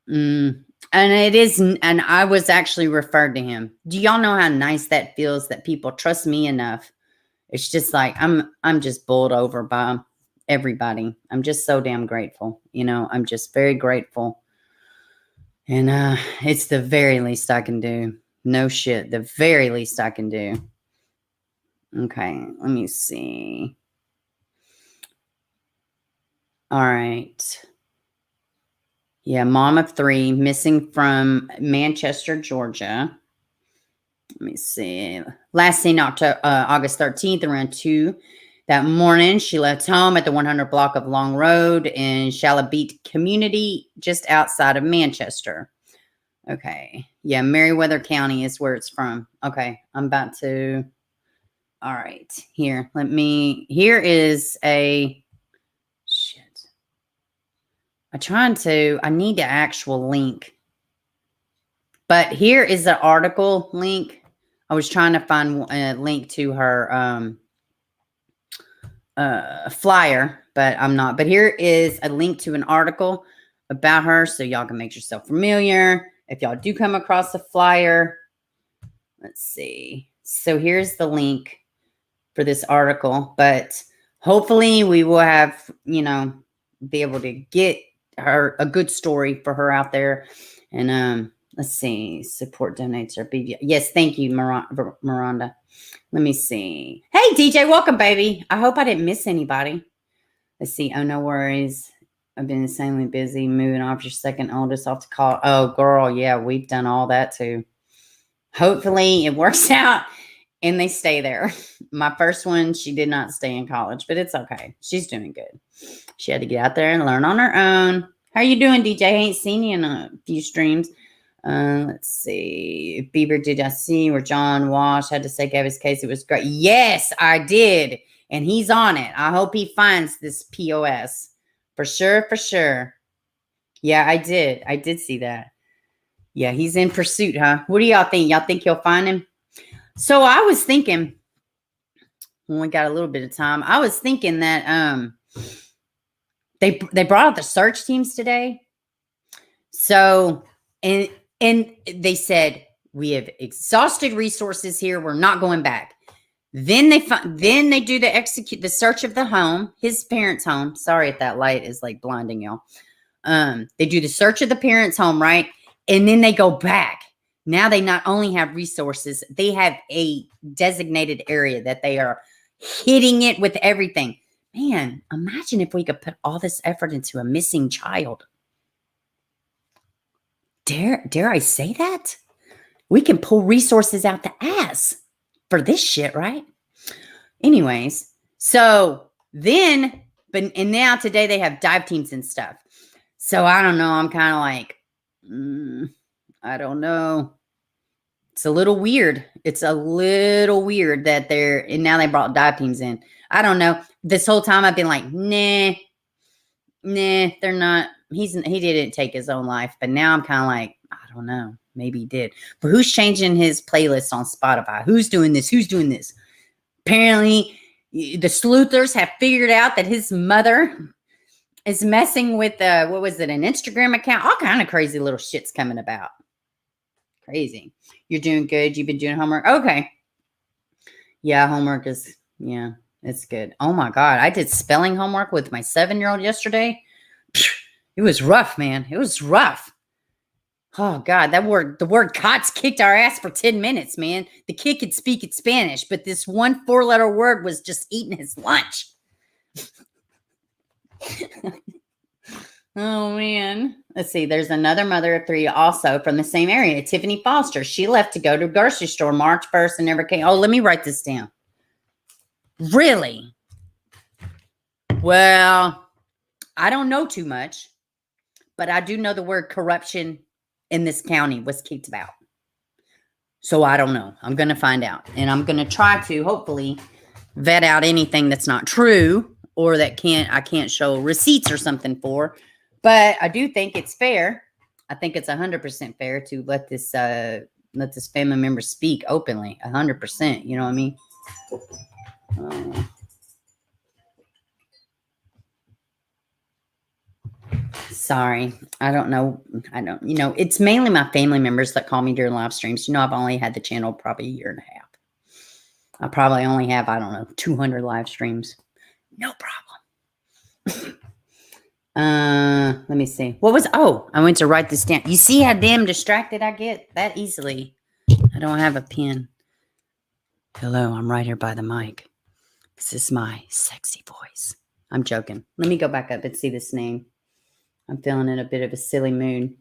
And I was actually referred to him. Do y'all know how nice that feels that people trust me enough? It's just like, I'm just bowled over by everybody. I'm just so damn grateful. I'm just very grateful. And it's the very least I can do. No shit. The very least I can do. Okay, let me see. All right. Yeah, mom of 3, missing from Manchester, Georgia. Let me see. Last seen August 13th around 2 that morning. She left home at the 100 block of Long Road in Shallabit community, just outside of Manchester. Okay. Yeah, Meriwether County is where it's from. Okay, I'm about to. All right. Here is a. Shit. I need the actual link. But here is the article link. I was trying to find a link to her flyer, but I'm not. But here is a link to an article about her, so y'all can make yourself familiar. If y'all do come across the flyer, let's see. So here's the link for this article, but hopefully we will have, be able to get her a good story for her out there. And let's see, support donates or BB. Yes, thank you, Miranda. Let me see. Hey, DJ, welcome, baby. I hope I didn't miss anybody. Let's see. Oh, no worries. I've been insanely busy moving off your second oldest off to college. Oh, girl, yeah, we've done all that too. Hopefully it works out and they stay there. My first one, she did not stay in college, but it's okay. She's doing good. She had to get out there and learn on her own. How you doing, DJ? I ain't seen you in a few streams. Let's see. Bieber, did I see where John Walsh had to say gave his case? It was great. Yes, I did. And he's on it. I hope he finds this POS. For sure, for sure. Yeah, I did. I did see that. Yeah, he's in pursuit, huh? What do y'all think? Y'all think he'll find him? So I was thinking, when we got a little bit of time, I was thinking that they brought out the search teams today. So, and they said, we have exhausted resources here. We're not going back. Then they do the search of the home, his parents' home. Sorry if that light is like blinding y'all. They do the search of the parents' home, right? And then they go back. Now they not only have resources, they have a designated area that they are hitting it with everything. Man, imagine if we could put all this effort into a missing child. Dare I say that? We can pull resources out the ass for this shit, right? Anyways, so then, and now today they have dive teams and stuff. So I don't know. I'm kind of like, I don't know. It's a little weird. It's a little weird that and now they brought dive teams in. I don't know. This whole time I've been like, nah, they're not. He didn't take his own life, but now I'm kind of like, I don't know. Maybe he did. But who's changing his playlist on Spotify? Who's doing this? Who's doing this? Apparently, the sleuthers have figured out that his mother is messing with, what was it, an Instagram account? All kind of crazy little shit's coming about. Crazy. You're doing good. You've been doing homework. Okay. Yeah, homework is, yeah, it's good. Oh my God. I did spelling homework with my 7-year-old yesterday. It was rough, man. It was rough. Oh God, the word COTS kicked our ass for 10 minutes, man. The kid could speak in Spanish, but this one 4-letter word was just eating his lunch. Oh man. Let's see. There's another mother of 3 also from the same area, Tiffany Foster. She left to go to a grocery store March 1st and never came. Oh, let me write this down. Really? Well, I don't know too much, but I do know the word corruption in this county was kicked about. So I don't know. I'm going to find out. And I'm going to try to hopefully vet out anything that's not true or that I can't show receipts or something for. But I do think it's fair. I think it's 100% fair to let this family member speak openly. 100%. You know what I mean? Sorry. I don't know. It's mainly my family members that call me during live streams. I've only had the channel probably a year and a half. I probably only have, 200 live streams. No problem. Let me see. I went to write this down. You see how damn distracted I get that easily? I don't have a pen. Hello, I'm right here by the mic. This is my sexy voice. I'm joking. Let me go back up and see this name. I'm feeling in a bit of a silly mood,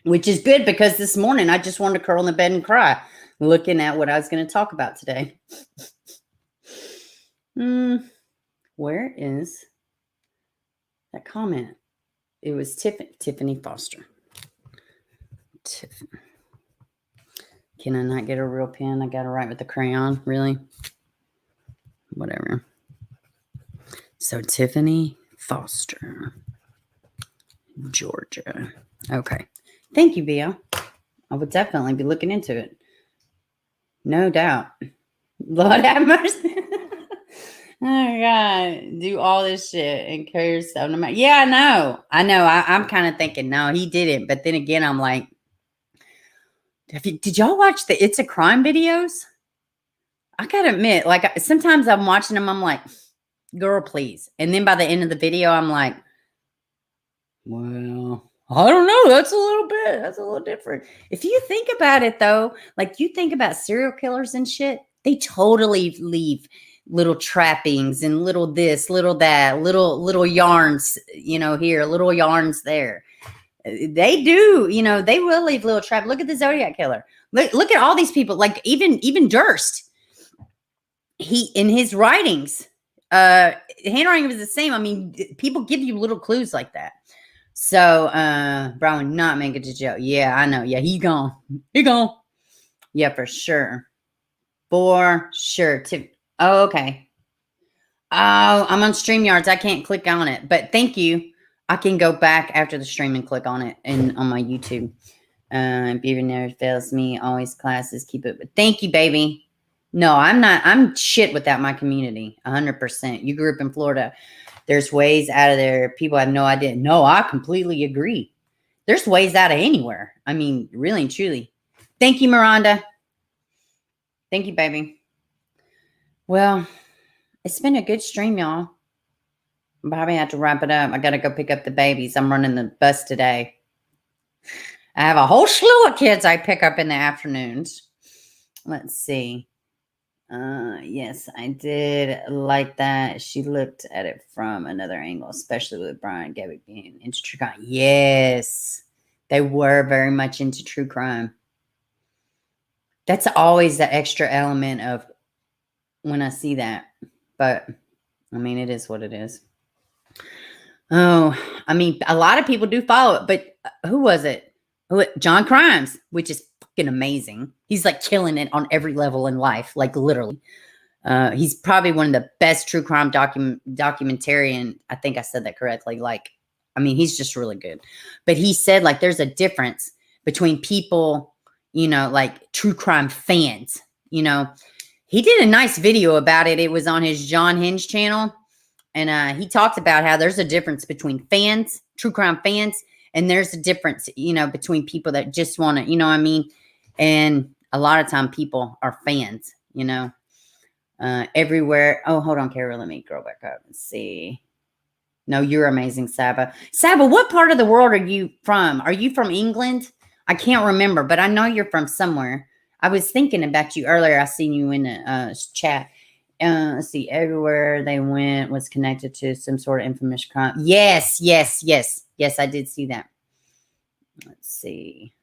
which is good because this morning I just wanted to curl in the bed and cry, looking at what I was going to talk about today. Where is that comment? It was Tiffany Foster. Can I not get a real pen? I got to write with the crayon. Really? Whatever. So Tiffany Foster, Georgia. Okay. Thank you, Bill. I would definitely be looking into it. No doubt. Lord have mercy. Oh, God. Do all this shit and kill yourself. No matter. Yeah, I know. I'm kind of thinking, no, he didn't. But then again, I'm like, did y'all watch the It's a Crime videos? I got to admit, like, sometimes I'm watching them. I'm like, girl, please. And then by the end of the video, I'm like, well, I don't know. That's a little different. If you think about it, though, like you think about serial killers and shit, they totally leave little trappings and little this, little that, little yarns, here, little yarns there. They do, they will leave little trap. Look at the Zodiac killer. Look at all these people, like even Durst. He, in his writings, handwriting was the same. I mean, people give you little clues like that. So, Brown not make it to jail. Yeah, I know. Yeah, he gone. Yeah, for sure. Oh, okay. Oh, I'm on StreamYards. I can't click on it, but thank you. I can go back after the stream and click on it and on my YouTube. Beaver never fails me. Always classes. Keep it. Thank you, baby. No, I'm not. I'm shit without my community. 100%. You grew up in Florida. There's ways out of there. People have no idea. No, I completely agree. There's ways out of anywhere. I mean, really and truly. Thank you, Miranda. Thank you, baby. Well, it's been a good stream, y'all. I'm probably have to wrap it up. I got to go pick up the babies. I'm running the bus today. I have a whole slew of kids I pick up in the afternoons. Let's see. Yes, I did like that. She looked at it from another angle, especially with Brian Gabby being into true crime. Yes, they were very much into true crime. That's always the extra element of when I see that. But, I mean, it is what it is. Oh, I mean, a lot of people do follow it, but who was it? John Crimes, which is fucking amazing. He's like killing it on every level in life, like literally. He's probably one of the best true crime documentarian. I think I said that correctly. Like, I mean, he's just really good. But he said like there's a difference between people, like true crime fans. He did a nice video about it. It was on his John Hinge channel. And he talked about how there's a difference between fans, true crime fans, and there's a difference, between people that just want to, you know what I mean? And a lot of time people are fans, everywhere. Oh, hold on, Kara. Let me go back up and see. No, you're amazing, Saba. Saba, what part of the world are you from? Are you from England? I can't remember, but I know you're from somewhere. I was thinking about you earlier. I seen you in the chat. Let's see. Everywhere they went was connected to some sort of infamous crime. Yes, I did see that. Let's see.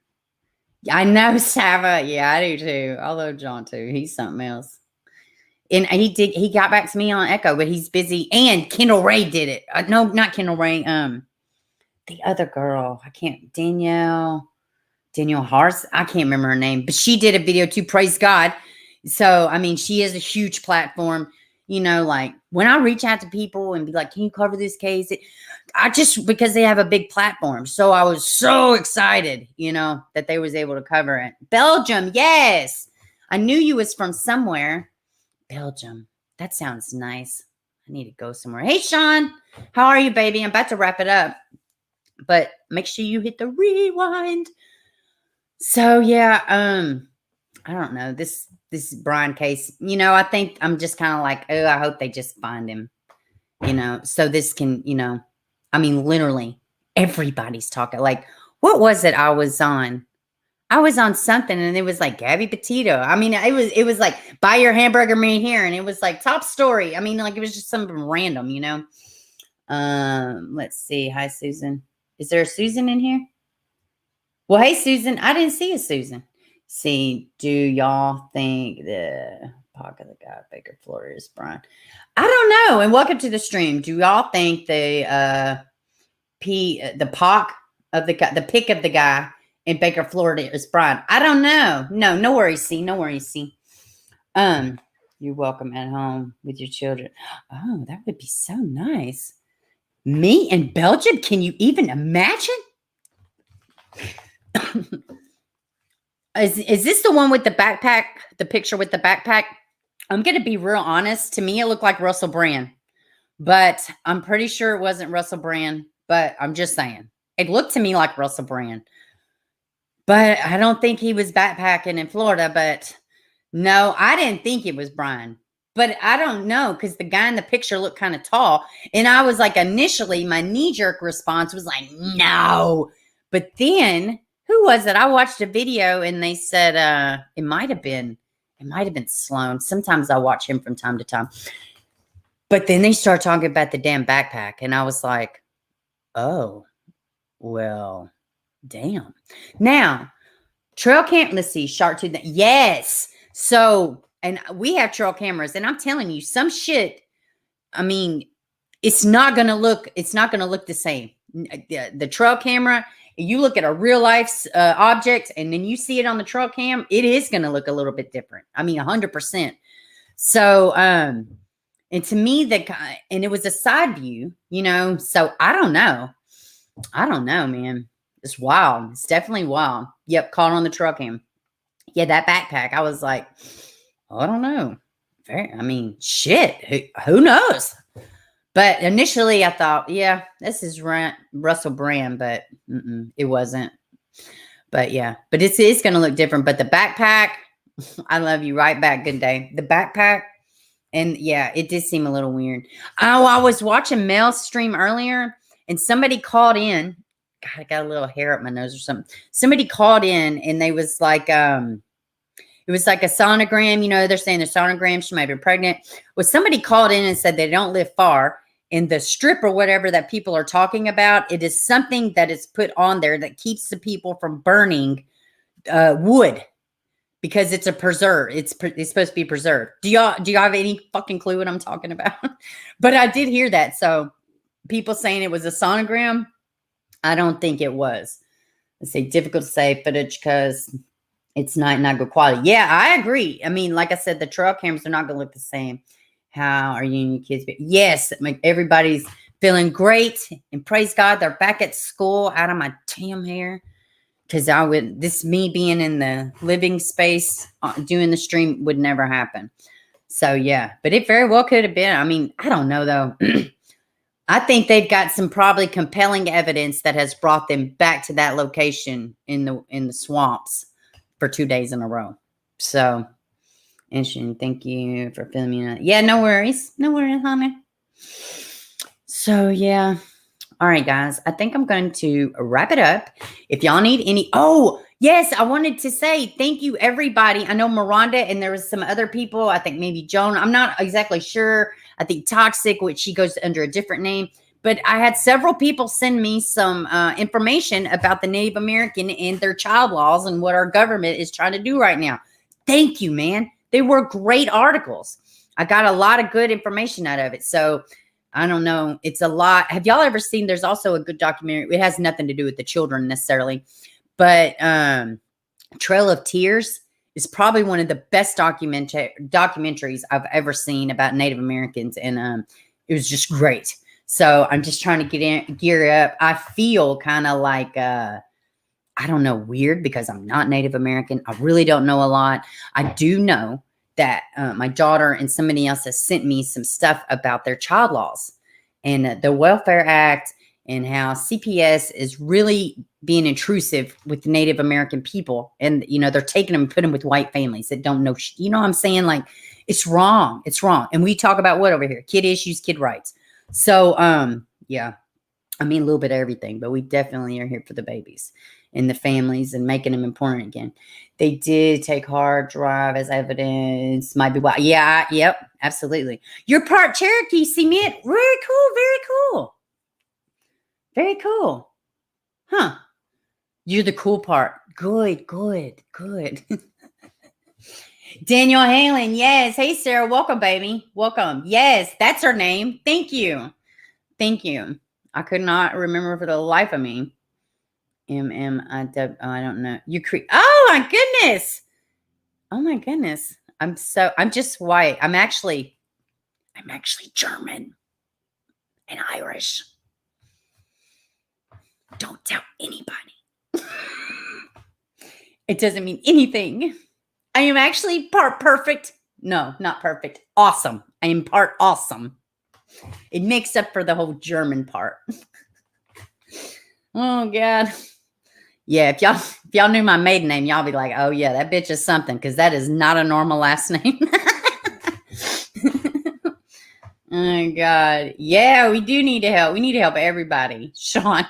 I know Sava. Yeah, I do too. I love John too. He's something else. And he got back to me on Echo, but he's busy. And Kendall Ray did it. No, not Kendall Ray. The other girl. Danielle Hars. I can't remember her name, but she did a video too. Praise God. So, I mean, she has a huge platform, like when I reach out to people and be like, can you cover this case? Because they have a big platform. So I was so excited, that they was able to cover it. Belgium. Yes. I knew you was from somewhere. Belgium. That sounds nice. I need to go somewhere. Hey, Sean, how are you, baby? I'm about to wrap it up, but make sure you hit the rewind. So yeah, I don't know. This Brian case, I think I'm just kind of like, oh, I hope they just find him, so this can, I mean, literally everybody's talking. Like, what was it I was on? I was on something and it was like Gabby Petito. I mean, it was like buy your hamburger made here, and it was like top story. I mean, like it was just something random, you know. Let's see. Hi, Susan. Is there a Susan in here? Well, hey, Susan. I didn't see a Susan. See, do y'all think the POC of the guy Baker Flores Brian? I don't know. And welcome to the stream. Do y'all think the POC of the guy, the pick of the guy in Baker, Florida is Brian? I don't know. No worries, C. No worries, C. You're welcome at home with your children. Oh, that would be so nice. Me in Belgium? Can you even imagine? Is this the one with the backpack? The picture with the backpack? I'm going to be real honest. To me, it looked like Russell Brand. But I'm pretty sure it wasn't Russell Brand. But I'm just saying. It looked to me like Russell Brand. But I don't think he was backpacking in Florida. But no, I didn't think it was Brian. But I don't know, because the guy in the picture looked kind of tall. And I was like, initially, my knee-jerk response was like, no. But then, who was it? I watched a video and they said it might have been Sloan. Sometimes I watch him from time to time. But then they start talking about the damn backpack. And I was like, oh, well, damn. Now, trail cam, let's see, Shark Tooth. Yes. So, and we have trail cameras, and I'm telling you, some shit, I mean, it's not going to look the same. The trail camera, you look at a real life object, and then you see it on the trail cam, it is going to look a little bit different. I mean, 100%. So, and to me, and it was a side view, you know, so I don't know, man. It's wild. It's definitely wild. Yep. Caught on the trail cam. Yeah. That backpack. I was like, I don't know. I mean, shit. Who knows? But initially I thought, yeah, this is Russell Brand, but it wasn't. But yeah, but it's going to look different. But the backpack, I love you right back. Good day. The backpack. And yeah, it did seem a little weird. Oh, I was watching Mel's stream earlier and somebody called in. God, I got a little hair up my nose or something. Somebody called in and they was like, it was like a sonogram, you know, they're saying the sonogram, she might be pregnant. Well, somebody called in and said they don't live far. And the strip or whatever that people are talking about, it is something that is put on there that keeps the people from burning wood because it's a preserve. It's supposed to be preserved. Do y'all have any fucking clue what I'm talking about? But I did hear that. So people saying it was a sonogram, I don't think it was. Let's say difficult to say footage because it's not good quality. Yeah, I agree. I mean, like I said, the trail cameras are not going to look the same. How are you and your kids? Yes, everybody's feeling great. And praise God, they're back at school out of my damn hair. Because me being in the living space, doing the stream would never happen. So, yeah. But it very well could have been. I mean, I don't know, though. I think they've got some probably compelling evidence that has brought them back to that location in the swamps for 2 days in a row. So, interesting. Thank you for filming it. Yeah, no worries. No worries, honey. So, yeah. All right, guys. I think I'm going to wrap it up. If y'all need any... Oh, yes. I wanted to say thank you, everybody. I know Miranda and there was some other people. I think maybe Joan. I'm not exactly sure. I think Toxic, which she goes under a different name. But I had several people send me some information about the Native American and their child laws and what our government is trying to do right now. Thank you, man. They were great articles. I got a lot of good information out of it. So I don't know. It's a lot. Have y'all ever seen, there's also a good documentary. It has nothing to do with the children necessarily, but Trail of Tears is probably one of the best documentaries I've ever seen about Native Americans. And it was just great. So I'm just trying to gear up. I feel kind of like, I don't know, weird because I'm not Native American. I really don't know a lot. I do know that my daughter and somebody else has sent me some stuff about their child laws and the Welfare Act and how CPS is really being intrusive with the Native American people. And, you know, they're taking them and putting them with white families that don't know. You know what I'm saying? Like, it's wrong. It's wrong. And we talk about what over here? Kid issues, kid rights. So, yeah, I mean, a little bit of everything, but we definitely are here for the babies. in the families and making them important again. They did take hard drive as evidence. Might be why. Yeah. Yep. Absolutely. You're part Cherokee cement. Very cool. Very cool. Very cool. Huh. You're the cool part. Good. Daniel Halen. Yes. Hey, Sarah. Welcome, baby. Welcome. Yes. That's her name. Thank you. I could not remember for the life of me. I don't know. Oh my goodness. I'm just white. I'm actually German and Irish. Don't tell anybody. It doesn't mean anything. I am actually part perfect. No, not perfect. Awesome. I am part awesome. It makes up for the whole German part. Oh God. Yeah, if y'all knew my maiden name, y'all be like, oh yeah, that bitch is something, because that is not a normal last name. Oh God. Yeah, we do need to help. We need to help everybody. Sean.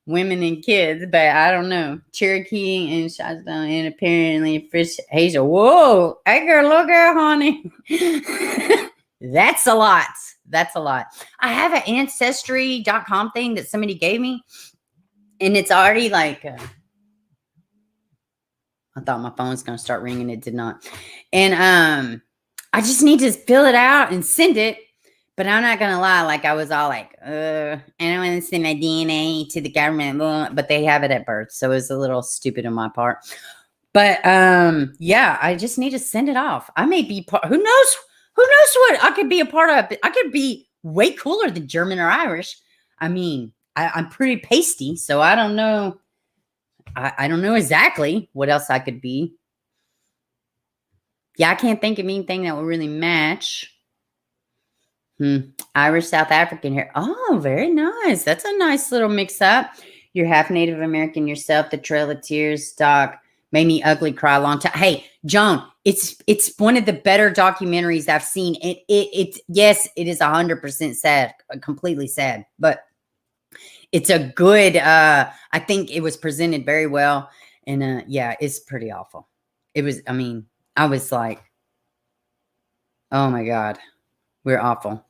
Women and kids, but I don't know. Cherokee and Shotdown and apparently Fish Hazel. Whoa, hey girl, look girl, honey. That's a lot. I have an ancestry.com thing that somebody gave me, and it's already like I thought my phone was gonna start ringing. It did not. And I just need to fill it out and send it. But I'm not gonna lie, like I was all like, I don't want to send my DNA to the government, but they have it at birth, so it was a little stupid on my part. But yeah, I just need to send it off. I may be part. Who knows what I could be a part of? I could be way cooler than German or Irish. I mean, I'm pretty pasty, so I don't know. I don't know exactly what else I could be. Yeah, I can't think of anything that would really match. Irish, South African here. Oh, very nice. That's a nice little mix up. You're half Native American yourself. The Trail of Tears doc made me ugly cry a long time. Hey, Joan, it's one of the better documentaries I've seen. It yes, it is 100% sad, completely sad, but it's a good. I think it was presented very well, and yeah, it's pretty awful. It was. I mean, I was like, oh my God. We're awful.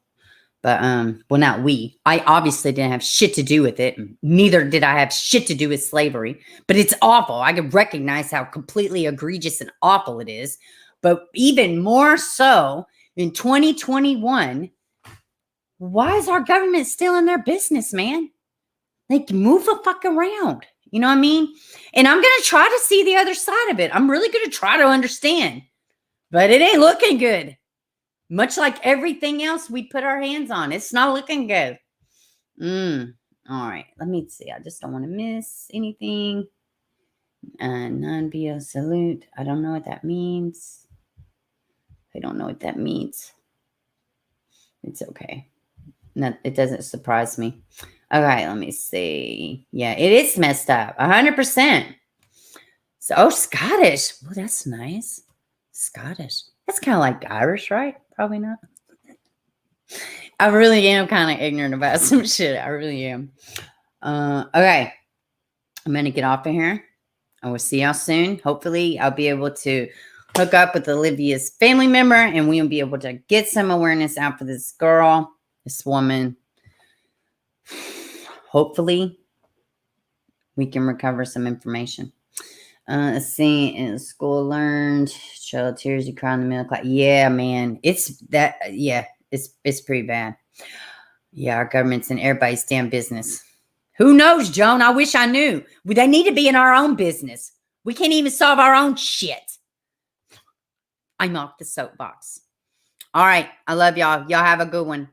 But, well, not we. I obviously didn't have shit to do with it. Neither did I have shit to do with slavery. But it's awful. I can recognize how completely egregious and awful it is. But even more so in 2021, why is our government still in their business, man? Like, move the fuck around. You know what I mean? And I'm going to try to see the other side of it. I'm really going to try to understand. But it ain't looking good. Much like everything else we put our hands on. It's not looking good. All right. Let me see. I just don't want to miss anything. Non-bio salute. I don't know what that means. It's okay. No, it doesn't surprise me. Okay, let me see. Yeah, it is messed up. 100%. So, oh, Scottish. Well, that's nice. Scottish. That's kind of like Irish, right? Probably not. I really am kind of ignorant about some shit. I really am. Okay. I'm going to get off of here. I will see y'all soon. Hopefully, I'll be able to hook up with Olivia's family member, and we'll be able to get some awareness out for this girl, this woman. Hopefully, we can recover some information. Let's see, in school learned, child tears, you cry in the middle class. Yeah, man, it's pretty bad. Yeah, our government's in everybody's damn business. Who knows, Joan? I wish I knew. They need to be in our own business. We can't even solve our own shit. I'm off the soapbox. All right, I love y'all. Y'all have a good one.